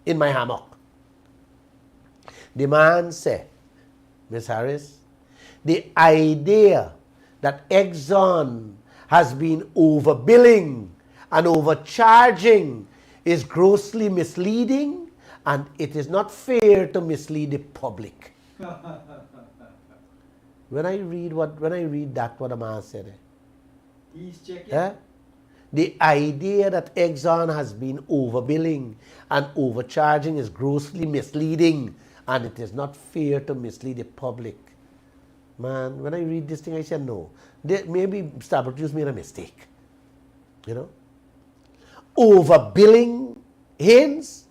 In my hammock. The man said, Ms. Harris, the idea that Exxon has been overbilling and overcharging is grossly misleading, and it is not fair to mislead the public. When I read that, what a man said, He's checking. the idea that Exxon has been overbilling and overcharging is grossly misleading, and it is not fair to mislead the public. Man, when I read this thing, I said, no. Maybe Stabrook News made a mistake. You know? Overbilling Haynes?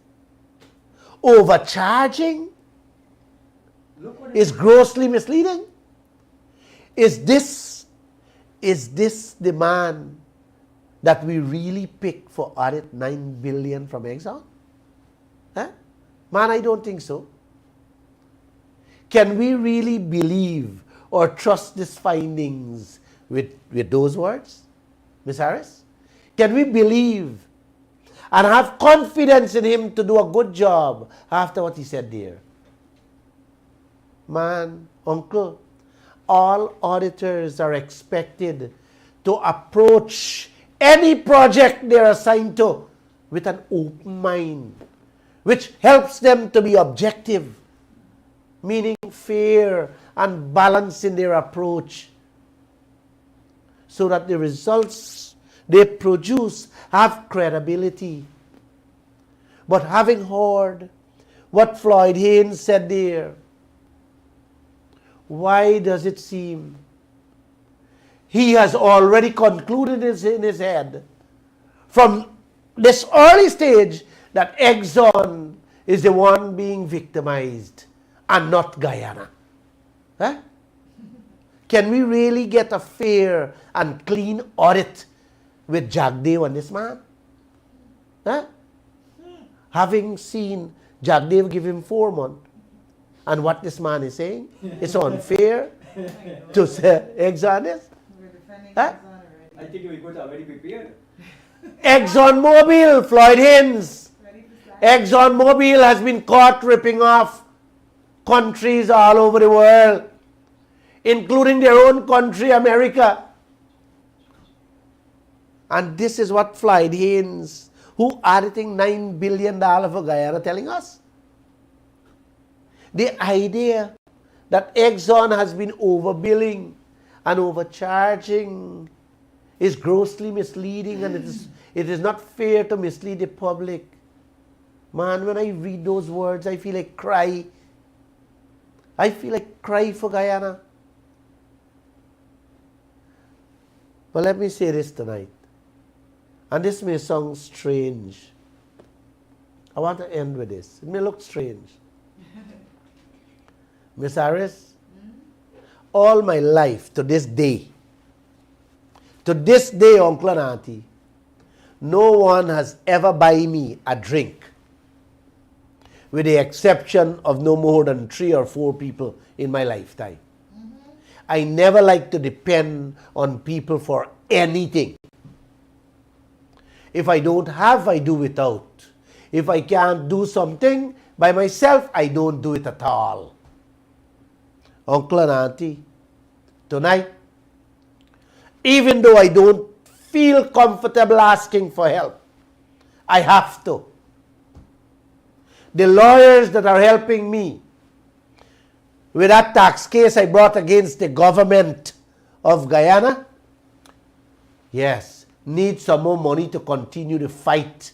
Overcharging? Is grossly misleading? Is this the man that we really pick for audit $9 billion from Exxon? Huh? Man, I don't think so. Can we really believe or trust these findings with those words, Ms. Harris? Can we believe and have confidence in him to do a good job after what he said there? Man, uncle, all auditors are expected to approach any project they're assigned to with an open mind, which helps them to be objective, meaning fair and balanced in their approach, so that the results they produce have credibility. But having heard what Floyd Haynes said there, why does it seem he has already concluded in his head from this early stage that Exxon is the one being victimized and not Guyana. Huh? Can we really get a fair and clean audit with Jagdev and this man? Huh? Having seen Jagdev give him 4 months, and what this man is saying, it's unfair to say Exxon is. We're defending Huh? Exxon already. I think we got already prepared. ExxonMobil, Floyd Hines. Ready for slide? ExxonMobil has been caught ripping off countries all over the world, including their own country, America. And this is what Floyd Hines, who auditing $9 billion for Guyana, telling us. The idea that Exxon has been overbilling and overcharging is grossly misleading, and it is not fair to mislead the public. Man, when I read those words, I feel like cry. I feel like cry for Guyana. But let me say this tonight, and this may sound strange. I want to end with this. It may look strange. Miss Harris, all my life to this day, Uncle and Auntie, no one has ever buy me a drink, with the exception of no more than 3 or 4 people in my lifetime. I never like to depend on people for anything. If I don't have, I do without. If I can't do something by myself, I don't do it at all. Uncle and Auntie, tonight, even though I don't feel comfortable asking for help, I have to. The lawyers that are helping me with that tax case I brought against the government of Guyana, yes, need some more money to continue the fight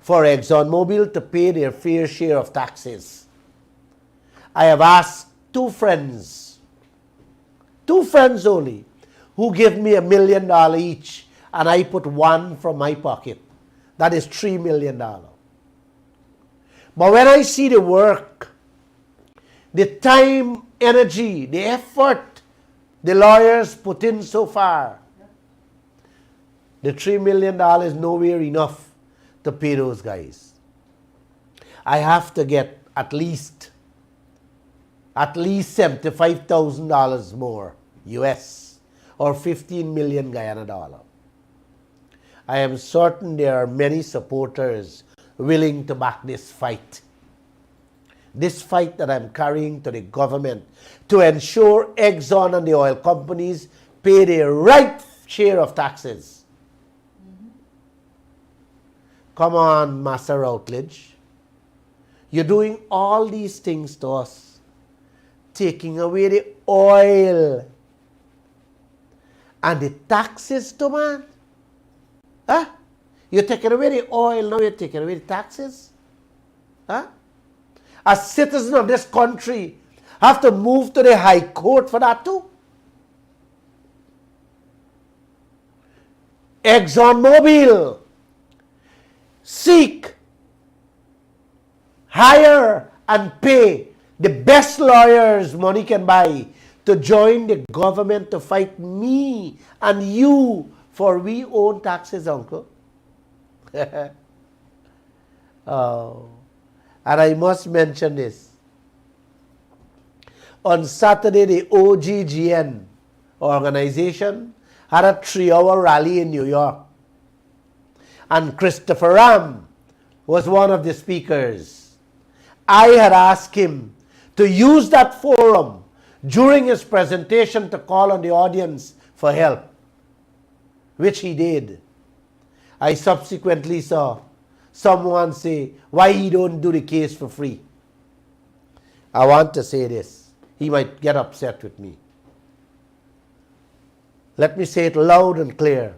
for ExxonMobil to pay their fair share of taxes. I have asked 2 friends only, who give me $1 million each, and I put 1 from my pocket. That is $3 million. But when I see the work, the time, energy, the effort the lawyers put in so far, the $3 million is nowhere enough to pay those guys. I have to get at least $75,000 more US, or 15 million Guyana dollar. I am certain there are many supporters willing to back this fight. This fight that I'm carrying to the government to ensure Exxon and the oil companies pay their right share of taxes. Come on, Master Routledge. You're doing all these things to us, taking away the oil and the taxes to man. Huh? You're taking away the oil, now you're taking away the taxes. Huh? A citizen of this country have to move to the High Court for that too. ExxonMobil, seek, hire and pay the best lawyers money can buy to join the government to fight me and you, for we own taxes, Uncle. Oh. And I must mention this. On Saturday, the OGGN organization had a 3-hour rally in New York. And Christopher Ram was one of the speakers. I had asked him to use that forum during his presentation to call on the audience for help, which he did. I subsequently saw someone say, why he don't do the case for free? I want to say this. He might get upset with me. Let me say it loud and clear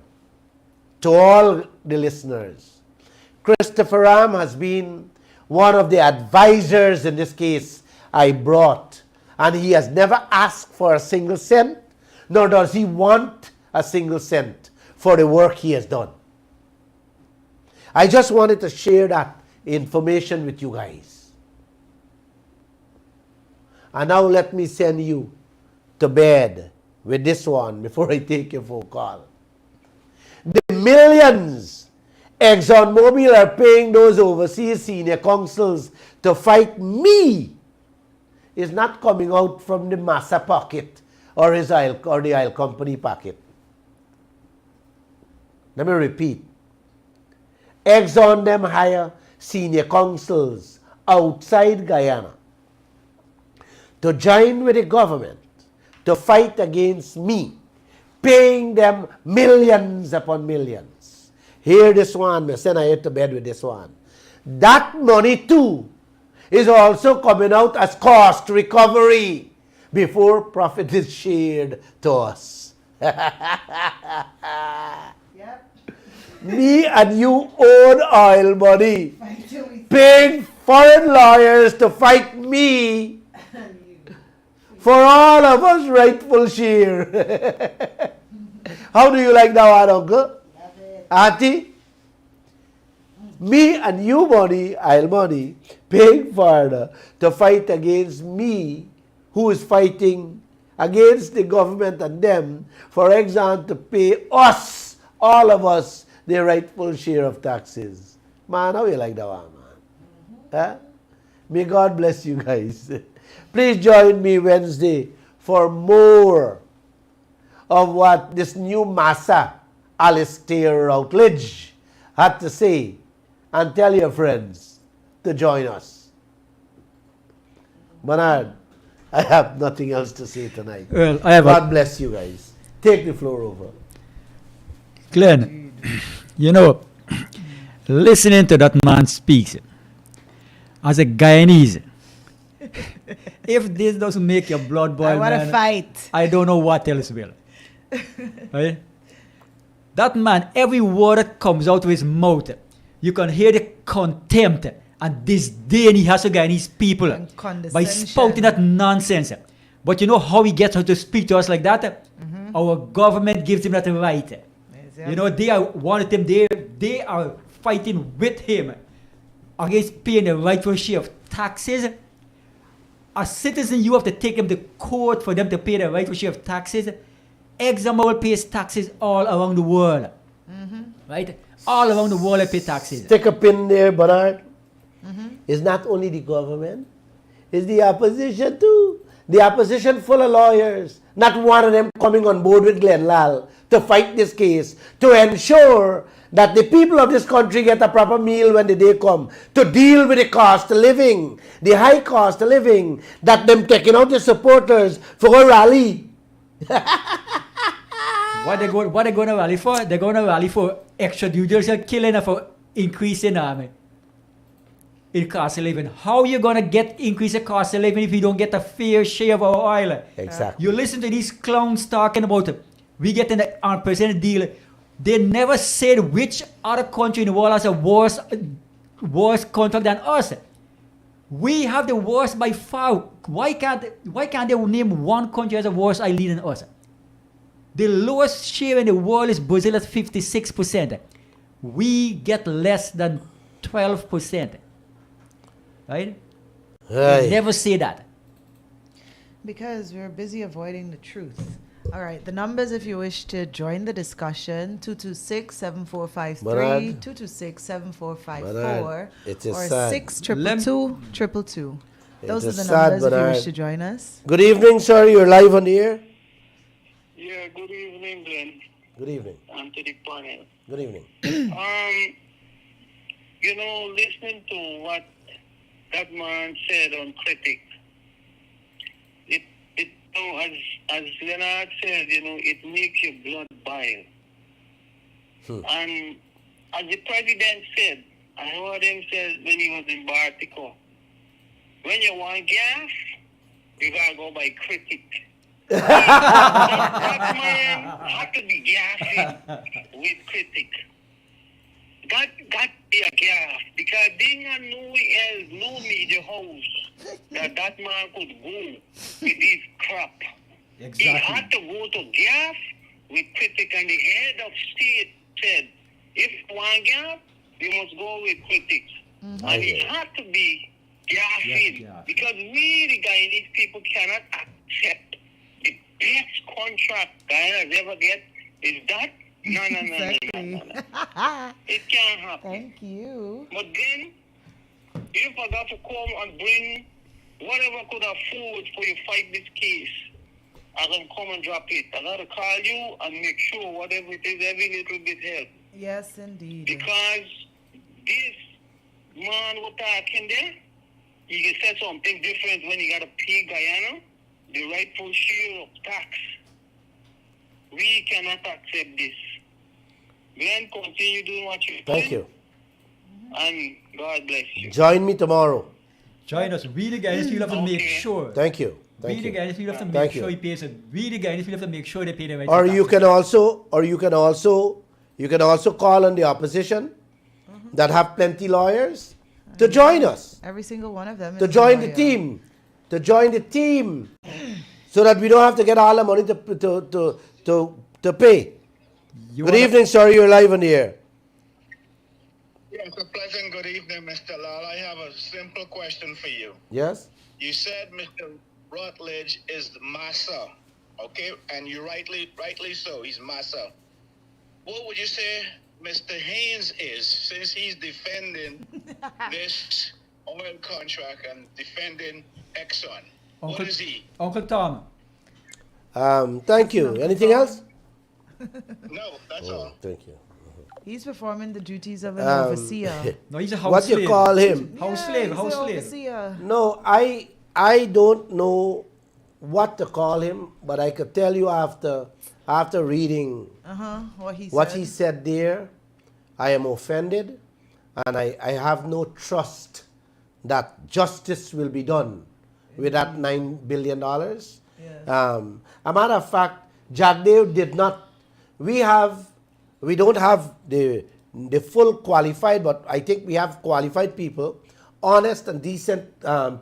to all the listeners. Christopher Ram has been one of the advisors in this case I brought, and he has never asked for a single cent, nor does he want a single cent for the work he has done. I just wanted to share that information with you guys. And now let me send you to bed with this one before I take your phone call. The millions ExxonMobil are paying those overseas senior counsels to fight me is not coming out from the Massa pocket or the oil company pocket. Let me repeat. Exxon them hire senior counsels outside Guyana to join with the government to fight against me, paying them millions upon millions. Hear this one, me send I to bed with this one. That money too is also coming out as cost recovery before profit is shared to us. Yep. Me and you own oil money, Fight till we paying foreign lawyers to fight me for all of us rightful share. How do you like that one, Uncle? love it. Auntie? Me and you money, oil money, paying foreigner to fight against me, who is fighting against the government and them, for Exxon to pay us, all of us, the rightful share of taxes. Man, how you like that one, man? Huh? May God bless you guys. Please join me Wednesday for more of what this new Massa, Manager Routledge, had to say. And tell your friends to join us. Bernard, I have nothing else to say tonight. Well, I have God bless you guys. Take the floor over. Glenn, you know, listening to that man speak, as a Guyanese, if this doesn't make your blood boil, I want to man, fight. I don't know what else will. Right? That man, every word that comes out of his mouth, you can hear the contempt and disdain he has to Guyanese people And by condescension. spouting that nonsense. But you know how he gets to speak to us like that? Our government gives him that right. You know, they are wanted him, they are fighting with him against paying the rightful share of taxes. As citizen, you have to take them to court for them to pay the rightful share of taxes. ExxonMobil pays taxes all around the world. Right? All around the world they pay taxes. Stick a pin there, Bernard. It's not only the government, it's the opposition too. The opposition full of lawyers. Not one of them coming on board with Lall to fight this case, to ensure that the people of this country get a proper meal when the day come, to deal with the cost of living, the high cost of living, that them taking out the supporters for a rally. What they going to rally for? They're going to rally for extrajudicial killing and for increasing in cost of living. How you going to get increase the cost of living if you don't get a fair share of our oil? Exactly. You listen to these clowns talking about we get an unprecedented deal. They never said which other country in the world has a worse contract than us. We have the worst by far. Why can't they name one country as a worse oil lead than us? The lowest share in the world is Brazil at 56%. We get less than 12%. Right? They never say that. Because we're busy avoiding the truth. All right, the numbers if you wish to join the discussion, 226-7453, Bernard. 226-7454, it is or sad. 622-222. Those It are is the sad, numbers if you Bernard. wish to join us. Good evening, sir. You're live on the air. Yeah, good evening, Glenn, Good evening. and to the panel. Good evening. You know, listening to what that man said on Critic, it you know, as Leonard said, you know, it makes your blood boil. And as the president said, I heard him say when he was in Bartico, when you want gas, you gotta go by Critic. that man had to be gassing with Critic. Got be a gas because they not no media house that man could go with this crap. Exactly. He had to go to gas with Critic, and the head of state said, if you want gas, you must go with critics. And it has to be gassing. Because we, the Guyanese people, cannot accept the best contract Guyana has ever get. Is that? No. It can't happen. Thank you. But then, if I got to come and bring whatever could afford for you fight this case, I can come and drop it. I gotta call you and make sure whatever it is, every little bit help. Yes, indeed. Because this man was talking there, you can say something different when you gotta pay Guyana the rightful share of tax. We cannot accept this. Glenn, continue doing what you're doing. Thank you. And God bless you. Join me tomorrow. Join us. We the guys will have to make sure. Thank you. We the guys will have to make Thank sure you. he pays it. We the guys will have to make sure they pay the right. Or taxes. you can also call on the opposition that have plenty lawyers to join us. Every single one of them. To is a join the lawyer. team. To join the team. So that we don't have to get all the money to pay. Good evening, sir. You're live on the air. Yes, a pleasant good evening, Mr. Lall. I have a simple question for you. Yes? You said Mr. Routledge is the massa, okay? And you rightly so, he's massa. What would you say Mr. Haynes is, since he's defending this oil contract and defending Exxon? What is he? Uncle Tom. Thank you. Anything else? No, that's all. Thank you. He's performing the duties of an overseer. No, he's a house What slave. you call him? House Yeah, slave. he's House an slave. overseer. No, I don't know what to call him, but I could tell you after reading What he he said. said there, I am offended, and I have no trust that justice will be done with that $9 billion. Yes. A matter of fact, Jagdev did not. We don't have the full qualified, but I think we have qualified people, honest and decent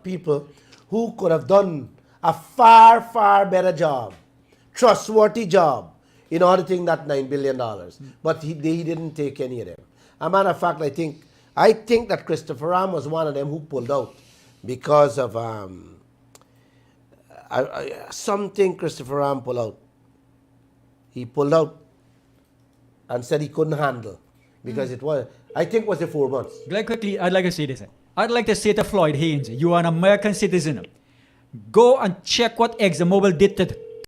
people who could have done a far, far better job, trustworthy job, in auditing that $9 billion. But he didn't take any of them. A matter of fact, I think that Christopher Ram was one of them who pulled out because of something Christopher Ram pulled out. He pulled out and said he couldn't handle because it was the 4 months. Glenn, quickly, I'd like to say this. I'd like to say to Floyd Haynes, you are an American citizen. Go and check what ExxonMobil did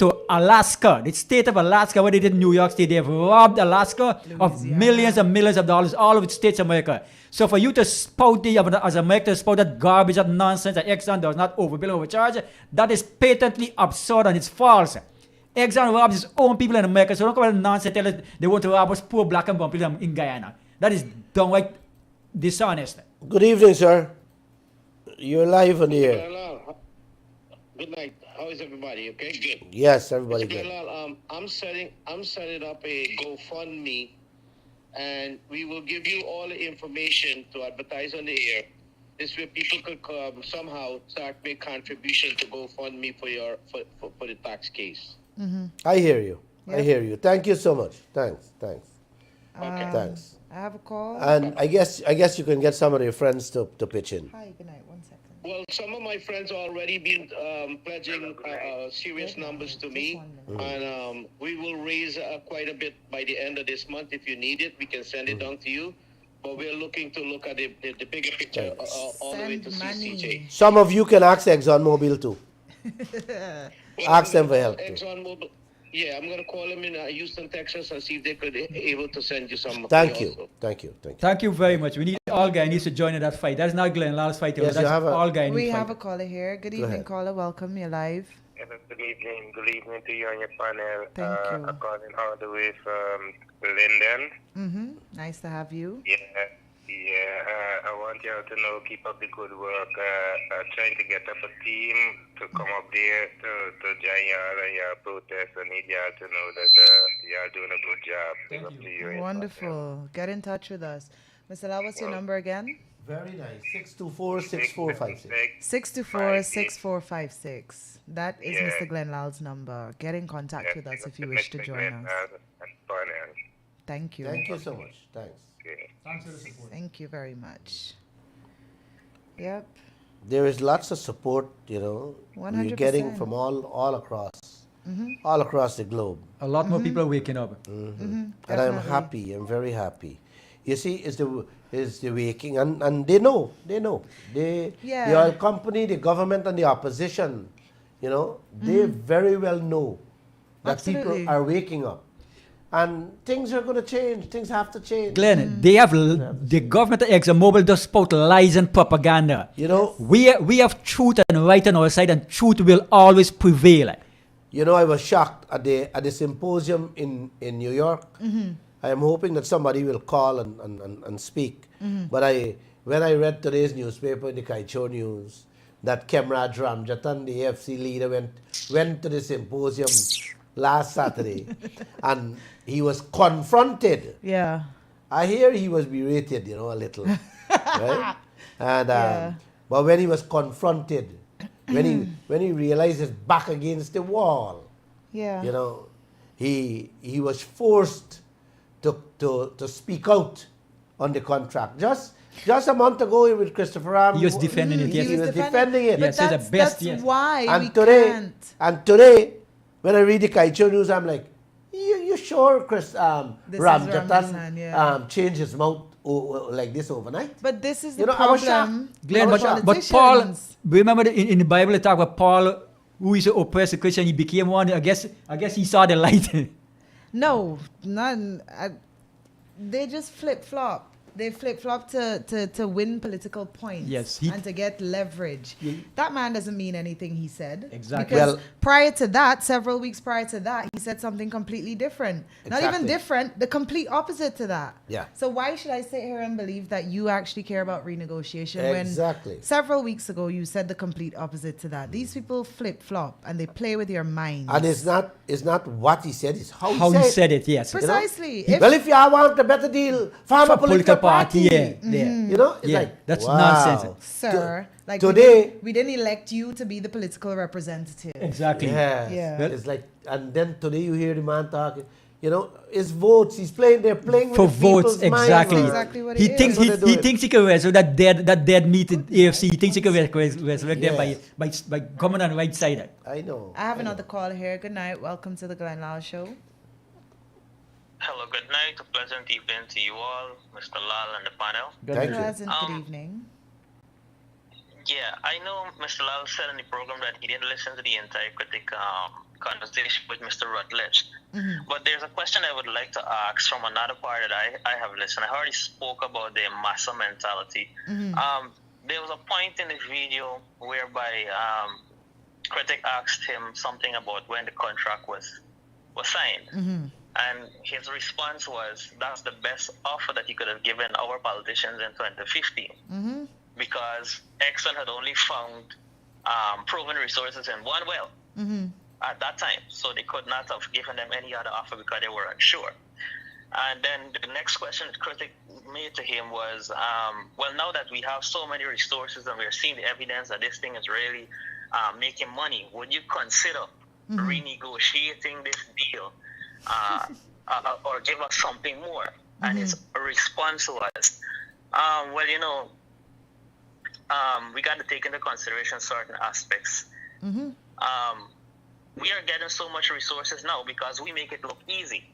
to Alaska, the state of Alaska, what they did in New York State. They have robbed Alaska of millions and millions of dollars, all over the states of America. So for you to spout as America, to spout that garbage, that nonsense, that Exxon does not overbill, overcharge, that is patently absurd and it's false. Exxon robs his own people in America, so don't come with nonsense, tell us they want to rob us poor black and brown people in Guyana. That is downright dishonest. Good evening, sir. You're live on the air. Hello. Good night. How is everybody? Okay, good. Yes, everybody Mr. good. Bilal, I'm setting up a GoFundMe, and we will give you all the information to advertise on the air. This way, people could somehow start make contribution to GoFundMe for the tax case. I hear you. I Yep. hear you. Thank you so much. Thanks. Okay. Thanks. I have a call. And I guess you can get some of your friends to pitch in. Hi, good night. 1 second. Well, some of my friends already been pledging serious numbers to me, and we will raise quite a bit by the end of this month. If you need it, we can send it down to you. But we're looking to look at the bigger picture all the way to Send money. CCJ. Some of you can ask ExxonMobil too. Ask them for help too. ExxonMobil. Yeah, I'm gonna call them in Houston, Texas, and see if they could able to send you some. Thank also. you. Thank you. Thank you. Thank you very much. We need all Guyanese to join in that fight. That's not Glenn Lall's fight. Yes, that's you have a- all Guyanese We fight. have a caller here. Good evening, ahead. caller. Welcome. You're live. Good evening. Good evening to you and your panel. Thank you. I'm calling all the way from Linden. Nice to have you. I want you all to know, keep up the good work. Trying to get up a team to come up there to join y'all and y'all protest. I need y'all to know that y'all doing a good job. Big up to you. Wonderful. Get in touch with us. Mr. Lall, what's your number again? Very nice. 624-6456. 624-6456. That is Yeah. Mr. Glenn Lall's number. Get in contact with us if you wish to join us. Thank you. Thank you so much. Thanks. Okay. Thanks for the support. Thank you very much. Yep. There is lots of support, you know, we're getting 100%. from all across the globe. A lot more people are waking up. And I'm happy. I'm very happy. You see, it's the waking, and they know. The oil company, the government, and the opposition, you know, they very well know that Absolutely. people are waking up. And things are going to change. Things have to change. Glenn, they have the government of ExxonMobil does spout lies and propaganda. You know, we have truth and right on our side, and truth will always prevail. You know, I was shocked at the symposium in New York. I am hoping that somebody will call and speak. But when I read today's newspaper in the Kaieteur News that Kemraj Ramjatan, the AFC leader, went to the symposium last Saturday and he was confronted. Yeah. I hear he was berated, you know, a little. Right? And but when he was confronted, when he realized his back against the wall, Yeah. you know, he was forced to speak out on the contract. Just a month ago with Christopher Ram, He was defending it. Yes, he was defending it. Yes, But he's the best. that's why And we today, can't. today, when I read the Kaieteur News, I'm like, you sure This is Ramjatan Ramjatan, yeah. changed his mouth like this overnight? But this is the You know, I was problem. Glenn, with but Paul, politicians. remember in the Bible it talk about Paul, who is an oppressed Christian, he became one. I guess he saw the light. No, none. They just flip flop. They flip flop to win political points. Yes, and to get leverage. That man doesn't mean anything he said. Exactly. Because Well- prior to that, several weeks prior to that, he said something completely different. Not even Exactly. different, the complete opposite to that. Yeah. So why should I sit here and believe that you actually care about renegotiation Exactly. when several weeks ago you said the complete opposite to that? These people flip flop and they play with your mind. And it's not what he said, it's how How he he said said it, yes. you know? Precisely. Well, if you want a better deal, form a political party. yeah. You know, it's Yeah, like, that's wow. nonsense. Sir, like today, we didn't elect you to be the political representative. Exactly. yes, Yeah. it's like, and then today you hear the man talking. You know, his votes. They're playing For with the votes, people's minds. exactly. That's exactly what He it thinks is. he, That's what he they're thinks he can wrestle that dead meat in AFC. He thinks he can resurrect them by coming on the right side. I know. I have another call here. Good night. Welcome to the Glenn Lall Show. Hello, good night. A pleasant evening to you all, Mr. Lall and the panel. Thank you. Pleasant good evening. Yeah, I know Mr. Lall said in the program that he didn't listen to the entire critic conversation with Mr. Routledge. But there's a question I would like to ask from another part that I have listened. I already spoke about the massa mentality. There was a point in the video whereby critic asked him something about when the contract was signed. And his response was, that's the best offer that he could have given our politicians in 2015. Because Exxon had only found proven resources in one well at that time. So they could not have given them any other offer because they were unsure. And then the next question the critic made to him was, well, now that we have so many resources and we're seeing the evidence that this thing is really making money, would you consider renegotiating this deal or give us something more? And his response was, well, you know, we got to take into consideration certain aspects. We are getting so much resources now because we make it look easy.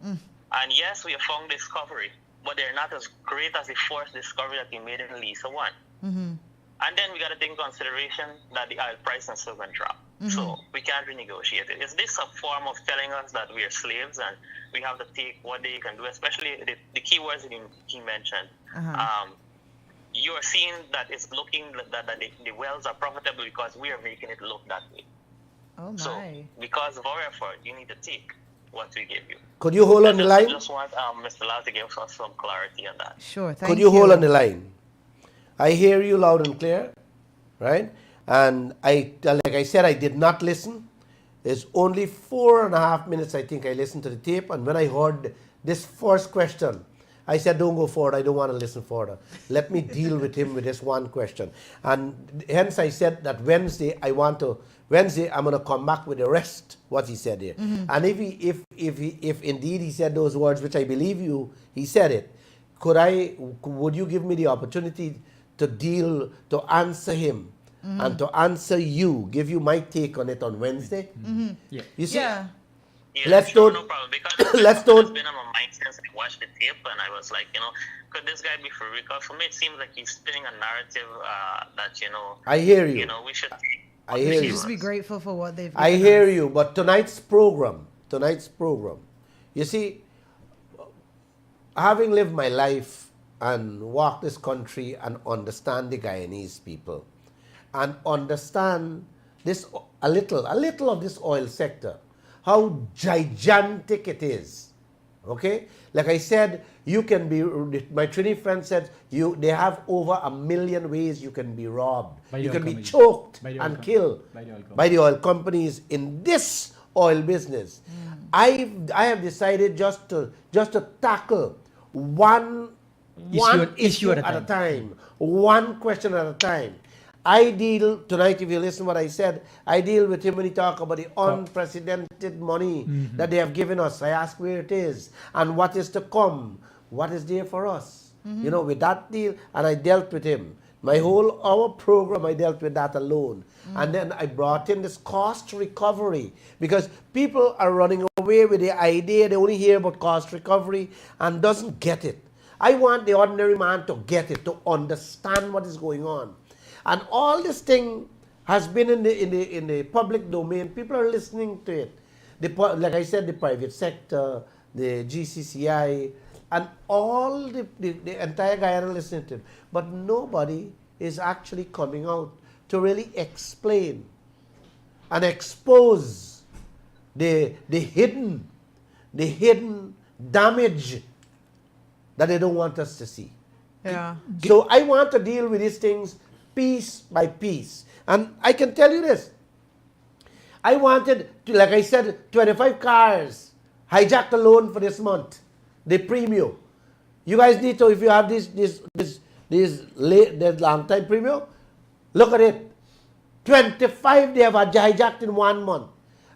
And yes, we have found discovery, but they're not as great as the first discovery that we made in Lisa 1. And then we got to take into consideration that the oil price is still going to drop. So we can't renegotiate it. Is this a form of telling us that we are slaves and we have to take what they can do, especially the key words that he mentioned? You are seeing that it's looking that the wells are profitable because we are making it look that way. Oh my. So because of our effort, you need to take what we give you. Could you hold on the line? I just want Mr. Lall to give us some clarity on that. Sure, thank Could you hold on the line? I hear you loud and clear, right? And like I said, I did not listen. It's only 4.5 minutes, I think, I listened to the tape. And when I heard this first question, I said, don't go forward. I don't want to listen further. Let me deal with him with this one question. And hence I said that Wednesday, I'm going to come back with the rest, what he said here. And if indeed he said those words, which I believe he said it, would you give me the opportunity to answer him and to answer you, give you my take on it on Wednesday? Yeah. You see? Yeah. Yeah, Let's sure, don't- no problem. Because let's it's don't- been on my mind since I watched the tape, and I was like, could this guy be for real? Because for me, it seems like he's spinning a narrative that, I hear you. we should. I hear you. Just be grateful for what they've I given hear us. you, but tonight's program, you see, having lived my life and walked this country and understand the Guyanese people and understand this a little of this oil sector, how gigantic it is. Okay? Like I said, you can be, my Trini friend said, they have over 1 million ways you can be robbed. By the You oil can be companies. choked By the oil and com- killed by the oil companies. by the oil companies in this oil business. I have decided just to tackle one issue at a time, one question at a time. I deal tonight, if you listen what I said, I deal with him when he talk about the unprecedented money that they have given us. I ask where it is and what is to come, what is there for us. With that deal, and I dealt with him. Our program, I dealt with that alone. And then I brought in this cost recovery because people are running away with the idea, they only hear about cost recovery and doesn't get it. I want the ordinary man to get it, to understand what is going on. And all this thing has been in the public domain. People are listening to it. Like I said, the private sector, the GCCI, and all the entire Guyana listening to it. But nobody is actually coming out to really explain and expose the hidden damage that they don't want us to see. Yeah. So I want to deal with these things piece by piece. And I can tell you this. I wanted to, like I said, 25 cars hijacked alone for this month. The premium. You guys need to, if you have this long time premium, look at it. 25 they have hijacked in 1 month.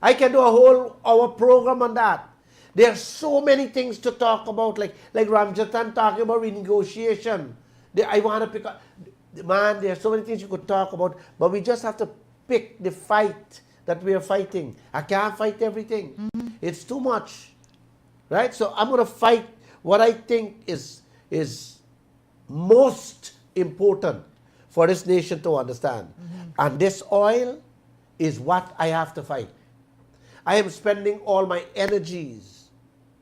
I can do a whole hour program on that. There are so many things to talk about, like Ramjatan talking about renegotiation. I want to pick up. Man, there are so many things you could talk about, but we just have to pick the fight that we are fighting. I can't fight everything. It's too much. Right? So I'm going to fight what I think is most important for this nation to understand. And this oil is what I have to fight. I am spending all my energies,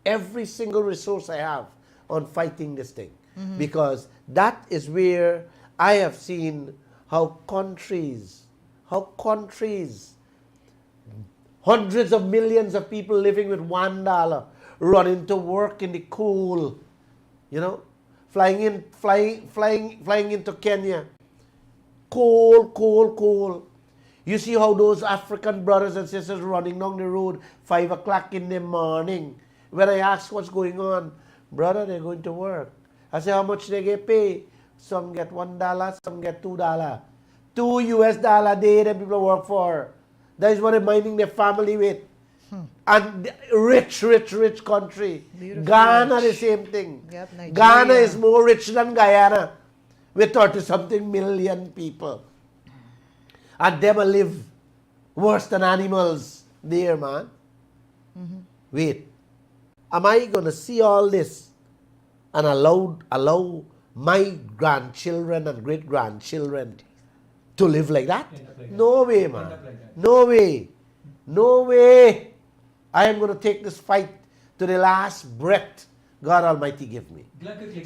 every single resource I have, on fighting this thing. Because that is where I have seen how countries, hundreds of millions of people living with $1, running to work in the cool, flying into Kenya, cold. You see how those African brothers and sisters running down the road 5 o'clock in the morning. When I ask what's going on, brother, they're going to work. I say, how much they get paid? Some get $1, some get $2. $2 a day that people work for. That is what they're minding their family with. And rich country. Beautiful Ghana, rich. the same thing. Yep, Nigeria. Ghana is more rich than Guyana with 30-something million people. And them live worse than animals there, man. Wait. Am I going to see all this and allow my grandchildren and great-grandchildren to live like that? No way, man. No way. I am going to take this fight to the last breath God Almighty give me.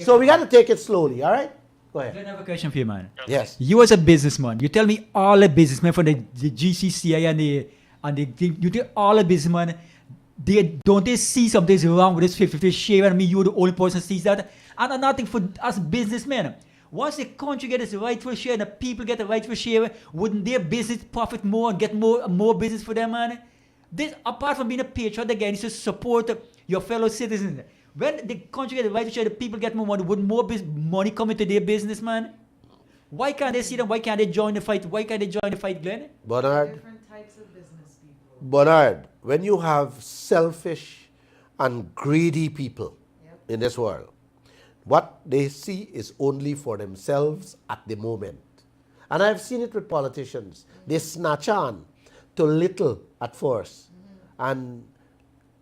So we got to take it slowly, all right? Go ahead. I have a question for you, man. Yes. You as a businessman, you tell me all the businessmen from the GCCI and you tell all the businessmen, don't they see something's wrong with this 50-50 share, and you the only person sees that? And another thing for us businessmen, once the country gets its rightful share and the people get the rightful share, wouldn't their business profit more and get more business for them, man? This, apart from being a patriot, again, is to support your fellow citizens. When the country get the right to share, the people get more money. Would more money come into their business, man? Why can't they see them? Why can't they join the fight? Why can't they join the fight, Glenn? Bernard, Different types of business people. Bernard, when you have selfish and greedy people in this world, what they see is only for themselves at the moment. And I've seen it with politicians. They snatch on to little at first. And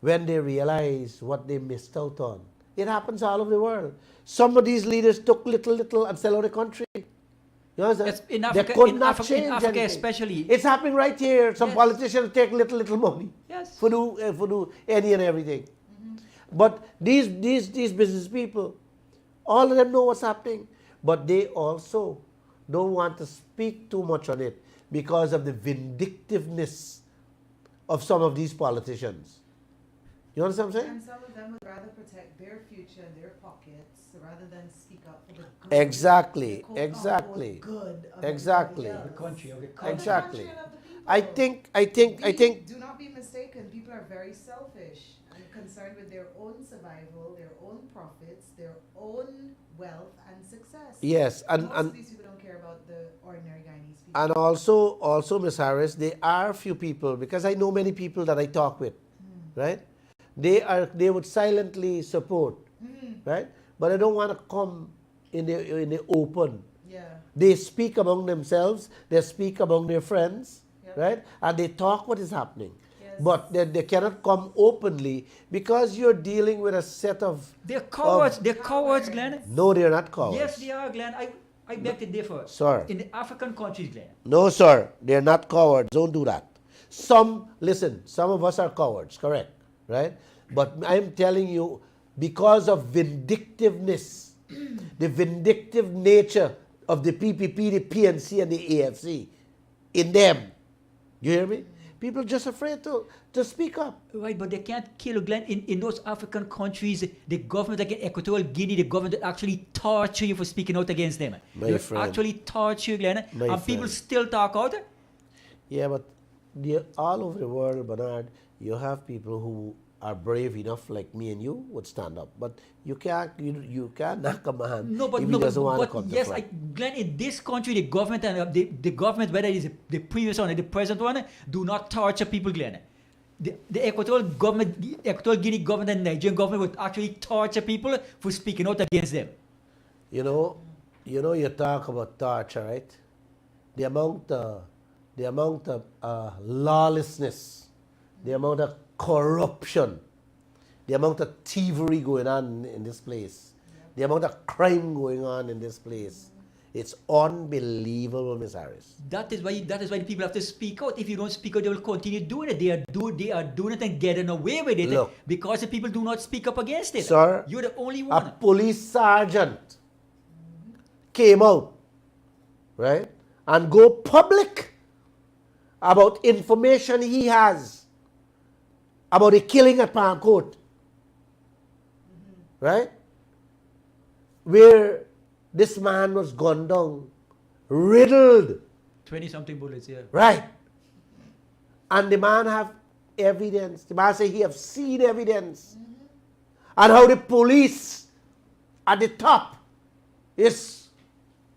when they realize what they missed out on, it happens all over the world. Some of these leaders took little and sell out the country. You understand? In They Africa, could in not Africa, change in Africa anything. especially. It's happening right here. Some politicians take little money Yes. for do any and everything. But these business people, all of them know what's happening, but they also don't want to speak too much on it because of the vindictiveness of some of these politicians. You understand what I'm saying? And some of them would rather protect their future and their pockets rather than speak up for the good. Exactly, the quote, exactly, unquote, good of exactly, everybody else. The country, of the Of the country. exactly. country and of the people. I think. Do not be mistaken. People are very selfish and concerned with their own survival, their own profits, their own wealth and success. Yes, Most and of these people don't care about the ordinary Guyanese people. and also, Miss Harris, there are a few people, because I know many people that I talk with, right? They would silently support, right? But they don't want to come in the open. Yeah. They speak among themselves, they speak among their friends, right? And they talk what is happening. Yes. But they cannot come openly because you're dealing with a set of... They're cowards. They're cowards, Glenn. No, they're not cowards. Yes, they are, Glenn. I beg to differ. Sir. In the African countries, Glenn. No, sir, they're not cowards. Don't do that. Some of us are cowards, correct, right? But I'm telling you, because of vindictiveness, the vindictive nature of the PPP, the PNC, and the AFC in them, you hear me? People just afraid to speak up. Right, but they can't kill Glenn. In those African countries, the government, like in Equatorial Guinea, the government actually torture you for speaking out against them. My They friend. actually torture you, Glenn. My and people friend. still talk out. Yeah, but all over the world, Bernard, you have people who are brave enough, like me and you, would stand up. But you can't knock a man if he doesn't want to come to yes, front. Glenn, in this country, the government and the government, whether it is the previous one or the present one, do not torture people, Glenn. The Equatorial government, the Equatorial Guinea government and Nigerian government would actually torture people for speaking out against them. You know, you talk about torture, right? The amount of lawlessness, the amount of corruption, the amount of thievery going on in this place, the amount of crime going on in this place. It's unbelievable, Ms. Harris. That is why the people have to speak out. If you don't speak out, they will continue doing it. They are doing it and getting away with it. Look, because the people do not speak up against it. Sir, you're the only a one. police sergeant came out, right, and go public about information he has about the killing at Pancourt, right, where this man was gunned down, riddled, 20-something bullets, yeah. right, and the man have evidence. The man say he have seen evidence, and how the police at the top is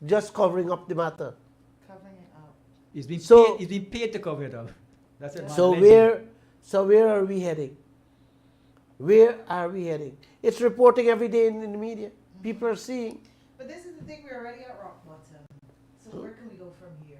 just covering up the matter. Covering it up. He's been paid to cover it up. That's it. So where are we heading? Where are we heading? It's reporting every day in the media. People are seeing. But this is the thing, we're already at rock bottom. So where can we go from here?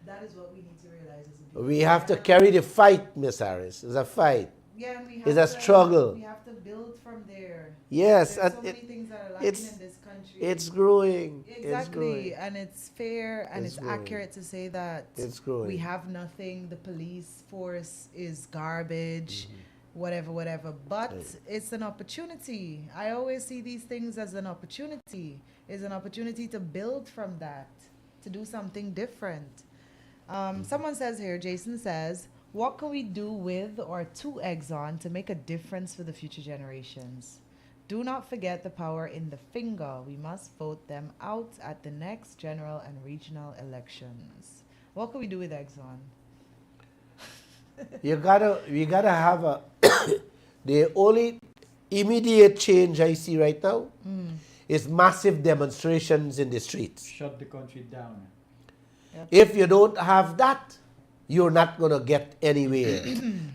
That is what we need to realize as a people. We have to carry the fight, Miss Harris. It's a fight. Yeah, and we have It's a struggle. We have to build from there. Yes, There's and so many things that are lacking in this country. It's growing. Exactly, It's growing. and it's fair and It's it's growing. accurate to say that It's growing. we have nothing. The police force is garbage, whatever. But it's an opportunity. I always see these things as an opportunity. It's an opportunity to build from that, to do something different. Someone says here, Jason says, what can we do with or to Exxon to make a difference for the future generations? Do not forget the power in the finger. We must vote them out at the next general and regional elections. What can we do with Exxon? We gotta have a the only immediate change I see right now is massive demonstrations in the streets. Shut the country down. If you don't have that, you're not going to get anywhere.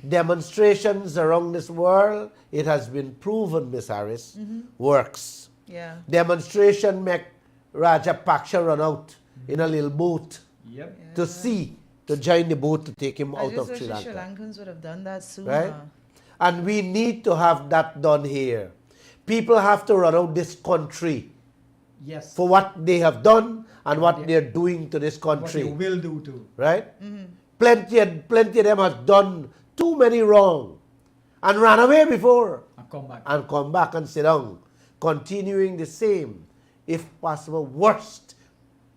Demonstrations around this world, it has been proven, Miss Harris, works. Yeah. Demonstration make Rajapaksha run out in a little boat to join the boat to take him out of wish Sri the Sri Lanka. Lankans would have done that sooner. Right? And we need to have that done here. People have to run out this country Yes. for what they have done and what they're doing to this What country. they will do too. Right? Plenty of them have done too many wrong and ran away before And come back. and sit down, continuing the same, if possible, worst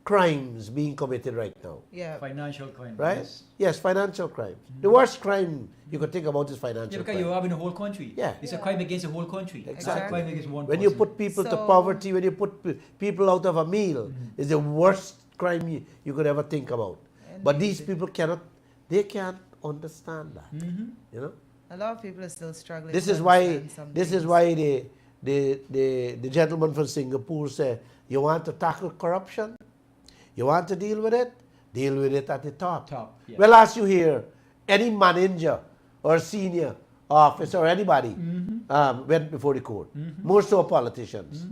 crimes being committed right now. Yeah. Financial crime. Right? Yes. Yes, financial crime. The worst crime you could think about is Yeah, financial because crime. you're robbing the whole country. Yeah. It's a crime against the whole country. It's not a Exactly. crime against one When you person. put people to So- poverty, when you put people out of a meal, is the worst crime you could ever think about. But these people can't understand that. You know? A lot of people are still struggling. This to is why understand some this is things. why the gentleman from Singapore said, you want to tackle corruption? You want to deal with it at the top. Yeah. Well, as you hear, any manager or senior officer or anybody went before the court. More so politicians.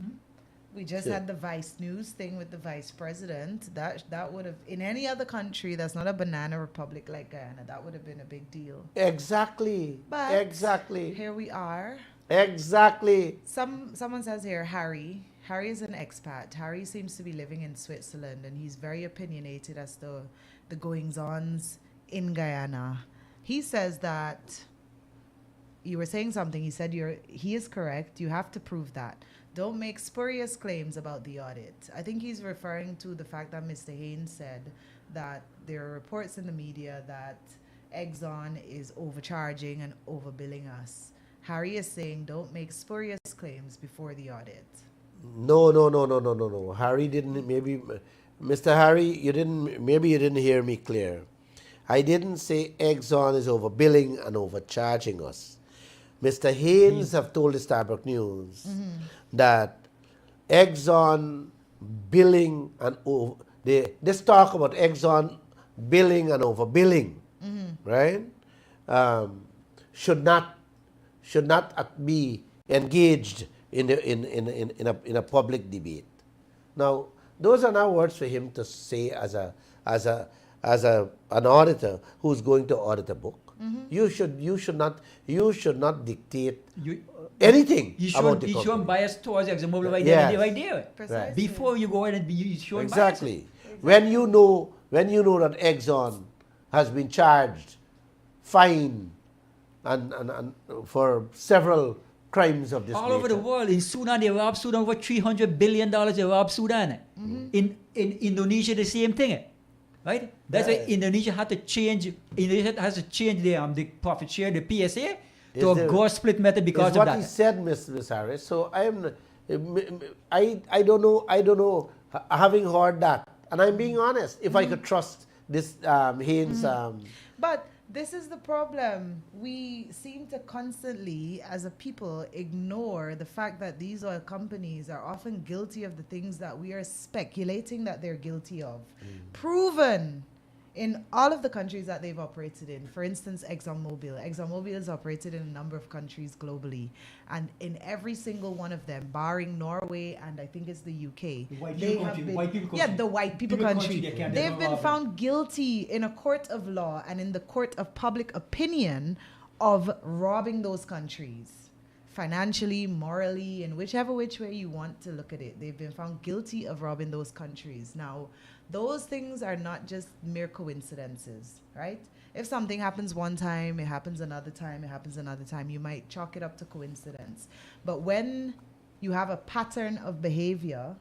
We just Yeah. had the Vice News thing with the vice president. That would have, in any other country that's not a banana republic like Guyana, that would have been a big deal. Exactly. But Exactly. here we are. Exactly. Someone says here, Harry. Harry is an expat. Harry seems to be living in Switzerland, and he's very opinionated as to the goings-ons in Guyana. He says that you were saying something. He said he is correct. You have to prove that. Don't make spurious claims about the audit. I think he's referring to the fact that Mr. Haynes said that there are reports in the media that Exxon is overcharging and overbilling us. Harry is saying don't make spurious claims before the audit. No. Harry didn't, maybe, Mr. Harry, you didn't hear me clear. I didn't say Exxon is overbilling and overcharging us. Mr. Haynes have told the Starbuck News that Exxon billing and this talk about Exxon billing and overbilling, right? Should not be engaged in a public debate. Now, those are not words for him to say as an auditor who's going to audit a book. You should not dictate anything about the You company. shouldn't bias towards ExxonMobil right Yes. there. Precisely. Before you go ahead and you showing Exactly. When you know that Exxon has been charged, fined, and for several crimes of this all nature. over the world. In Sudan, they robbed Sudan over $300 billion. They robbed Sudan. In Indonesia, the same thing. Right? That's why Indonesia had to change. Indonesia has to change the profit share, the PSA, to a gross split method because is of what that. he said, Miss Harris. So I don't know. Having heard that, and I'm being honest, if I could trust this Haynes. But this is the problem. We seem to constantly, as a people, ignore the fact that these oil companies are often guilty of the things that we are speculating that they're guilty of. Proven in all of the countries that they've operated in. For instance, ExxonMobil. ExxonMobil has operated in a number of countries globally. And in every single one of them, barring Norway and I think it's the UK, the white people country. They've been found guilty in a court of law and in the court of public opinion of robbing those countries. Financially, morally, in whichever which way you want to look at it. They've been found guilty of robbing those countries. Now, those things are not just mere coincidences, right? If something happens one time, it happens another time, it happens another time, you might chalk it up to coincidence. But when you have a pattern of behavior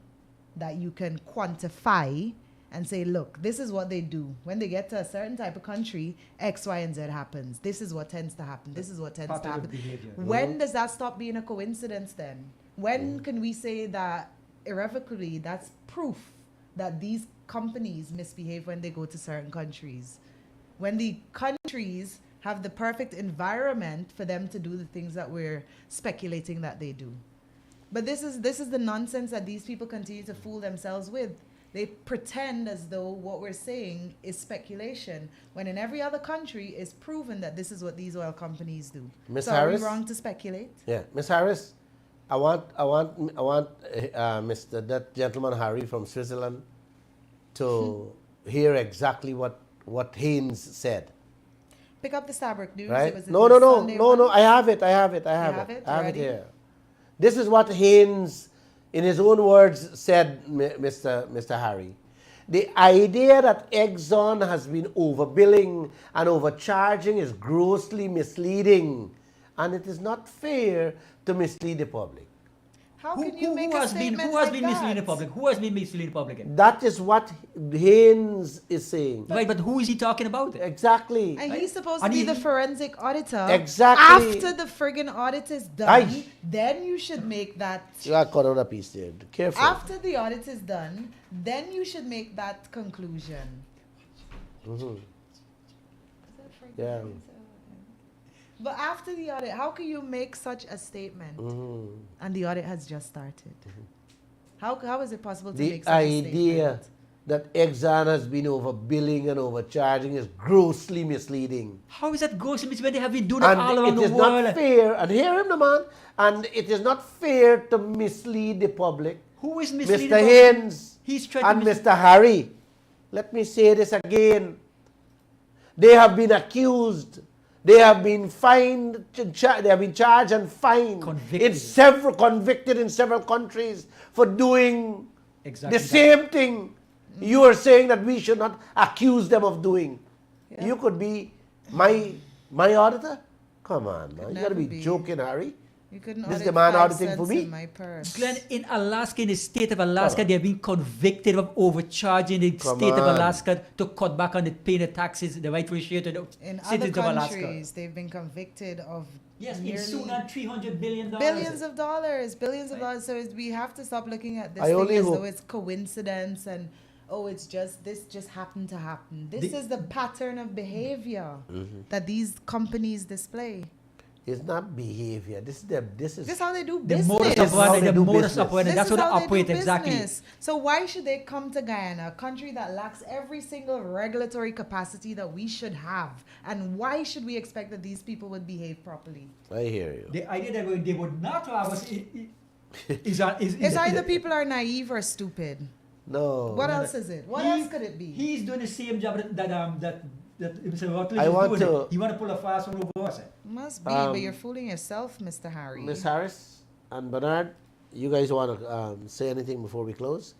that you can quantify and say, look, this is what they do. When they get to a certain type of country, X, Y, and Z happens. This is what tends to happen. This is what tends to happen. When does that stop being a coincidence then? When can we say that irrevocably that's proof that these companies misbehave when they go to certain countries? When the countries have the perfect environment for them to do the things that we're speculating that they do. But this is the nonsense that these people continue to fool themselves with. They pretend as though what we're saying is speculation, when in every other country it's proven that this is what these oil companies do. Miss So Harris? are we wrong to speculate? Yeah, Miss Harris, I want Mr. that gentleman Harry from Switzerland to hear exactly what Haynes said. Pick up the Starbrick News. Right? It was in No, the no, Sunday no. one. I have it. I have it Ready? here. This is what Haynes, in his own words, said, Mr. Harry. The idea that Exxon has been overbilling and overcharging is grossly misleading, and it is not fair to mislead the public. How can you make a statement who has like been that? misleading the public? Who has been misleading the public? That is what Haynes is saying. Right, but who is he talking about? Exactly. And he's supposed to And be he- the forensic auditor. Exactly. After the friggin' audit is done, Aye. then you should make that. You got caught on a piece there. Careful. After the audit is done, then you should make that conclusion. Yeah. But after the audit, how can you make such a statement? And the audit has just started. How is it possible to The make such a idea statement? that Exxon has been overbilling and overcharging is grossly misleading. How is that grossly misleading when they have been doing it all And around it the is world? not fair, and hear him, the man, and it is not fair to mislead the public. Who is misleading Mr. the public? Haynes He's trying and to Mr. Harry, let me say this again. They have been accused. They have been fined. They have been charged and fined. Convicted in several countries for doing Exactly the same thing you are saying that we should not accuse them of doing. You could be my auditor. Come on, man. You got to be joking, Harry. You couldn't This is audit the man 5 auditing for cents me. in my purse. Glenn, in Alaska, in the state of Alaska, they have been convicted of overcharging the Come state of on. Alaska to cut back on the paying the taxes, the right ratio to the In other citizens of Alaska. countries, they've been convicted of Yes, in nearly Sudan, $300 billion. billions of dollars. So we have to stop looking at this I thing only as hope- though it's coincidence and it's just this just happened to happen. This is the pattern of behavior that these companies display. It's not behavior. This is how they do The business. modus This is how operandi, they the do modus business. operandi, This that's is how they how do operate exactly. business. So why should they come to Guyana, a country that lacks every single regulatory capacity that we should have? And why should we expect that these people would behave properly? I hear you. The idea that they would not have us is It's either people are naive or stupid. No. What else is it? What else could it be? He's doing the same job that Mr. Routledge I is want doing. to- He want to pull a fast one over us. Must be, but you're fooling yourself, Mr. Harry. Miss Harris and Bernard, you guys want to say anything before we close?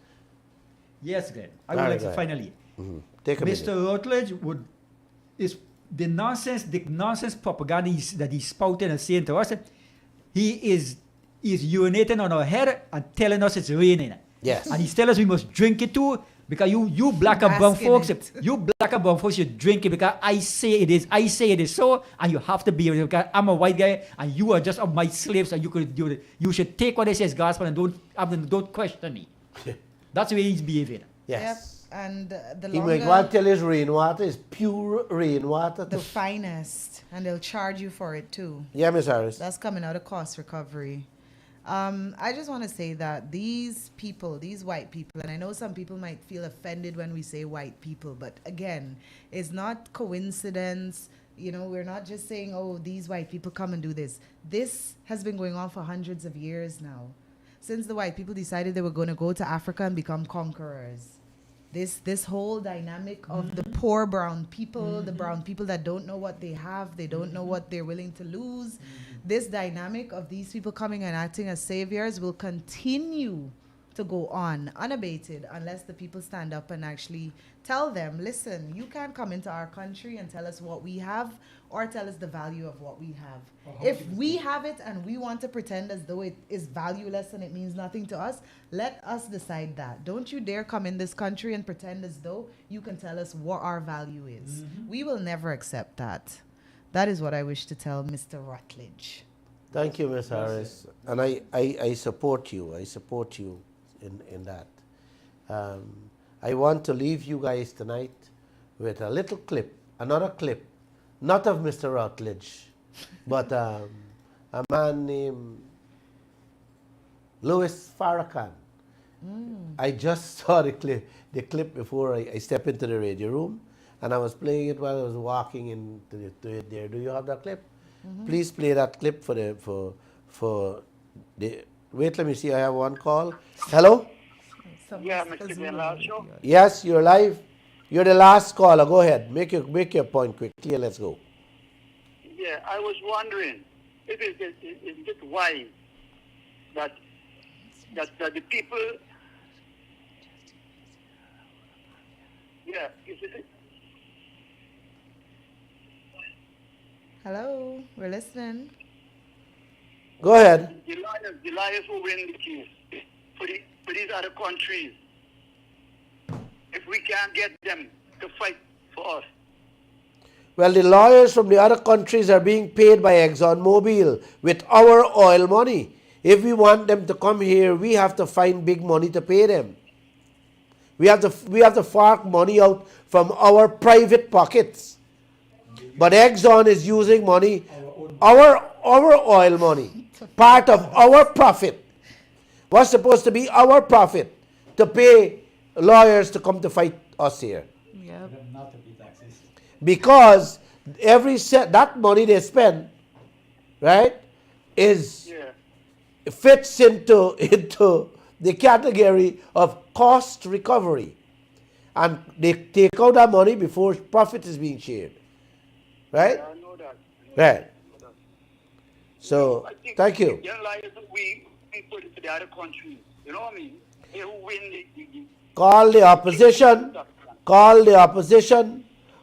Yes, Glenn. I All would right, like go to ahead. finally. Take a Mr. minute. Routledge is the nonsense propaganda that he's spouting and saying to us. He is urinating on our head and telling us it's raining. Yes. And he's telling us we must drink it too, because you black and brown Bask in folks, it. you black and brown folks, you drink it because I say it is so, and you have to be with it because I'm a white guy and you are just of my slaves, and you could do it. You should take what I say as gospel and don't question me. That's the way he's behaving. Yes. Yep. And the He might longer, want to tell his rainwater is pure rainwater. the finest, and they'll charge you for it too. Yeah, Miss Harris. That's coming out of cost recovery. I just want to say that these people, these white people, and I know some people might feel offended when we say white people, but again, it's not coincidence. You know, we're not just saying, oh, these white people come and do this. This has been going on for hundreds of years now. Since the white people decided they were going to go to Africa and become conquerors. This whole dynamic of the poor brown people, the brown people that don't know what they have, they don't know what they're willing to lose. This dynamic of these people coming and acting as saviors will continue to go on unabated unless the people stand up and actually tell them, listen, you can't come into our country and tell us what we have or tell us the value of what we have. If we have it and we want to pretend as though it is valueless and it means nothing to us, let us decide that. Don't you dare come in this country and pretend as though you can tell us what our value is. We will never accept that. That is what I wish to tell Mr. Routledge. Thank you, Miss Harris. And I support you. I support you in that. I want to leave you guys tonight with a little clip, another clip not of Mr. Routledge, but a man named Louis Farrakhan. I just saw the clip before I stepped into the radio room, and I was playing it while I was walking into it there. Do you have that clip? Please play that clip for the. Wait, let me see. I have one call. Hello? Yeah, Mr. Lall show. Yes, you're live. You're the last caller. Go ahead. Make your point quickly and let's go. Yeah, I was wondering, is it wise that the people, is it? Hello, we're listening. Go ahead. The lawyers who win the case for these other countries, if we can't get them to fight for us. Well, the lawyers from the other countries are being paid by ExxonMobil with our oil money. If we want them to come here, we have to find big money to pay them. We have to fork money out from our private pockets. But Exxon is using money, our oil money, part of our profit. What's supposed to be our profit to pay lawyers to come to fight us here? Yep. Because every cent, that money they spend, right, fits into the category of cost recovery. And they take out that money before profit is being shared. Right? Yeah, I know that. Right. So, thank you. Young lawyers, we put it to the other countries. You know what I mean? They who win the Call the opposition,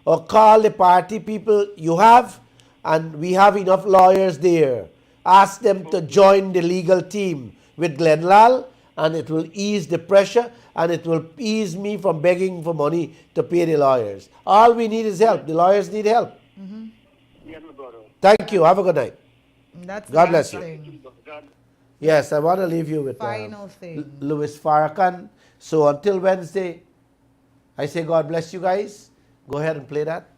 or call the party people you have, and we have enough lawyers there. Ask them to join the legal team with Glenn Lall, and it will ease the pressure, and it will ease me from begging for money to pay the lawyers. All we need is help. The lawyers need help. Yeah, no, brother. Thank you. Have a good night. That's God the bless last you. thing. Yes, I want to leave you with Final thing. Louis Farrakhan. So until Wednesday, I say God bless you guys. Go ahead and play that.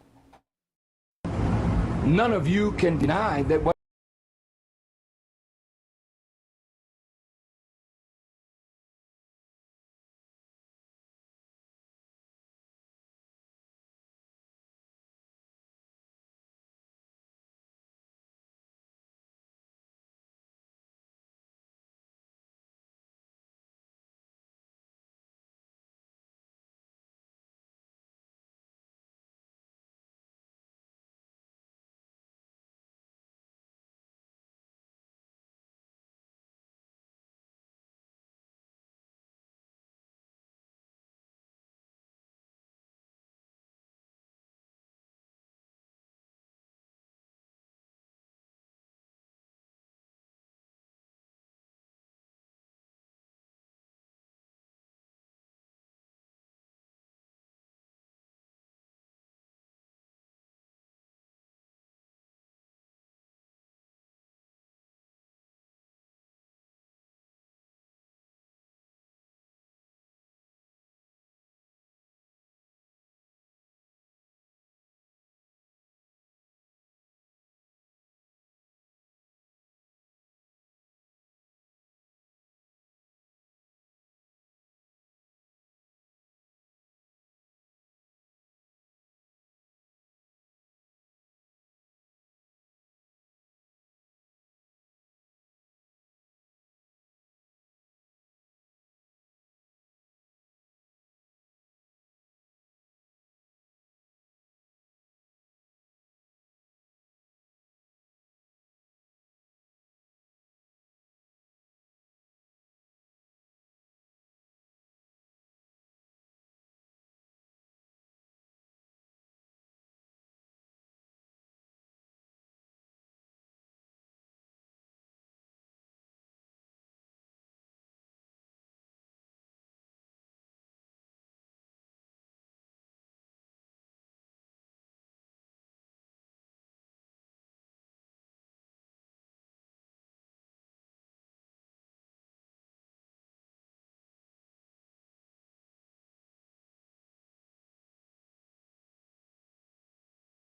None of you can deny that what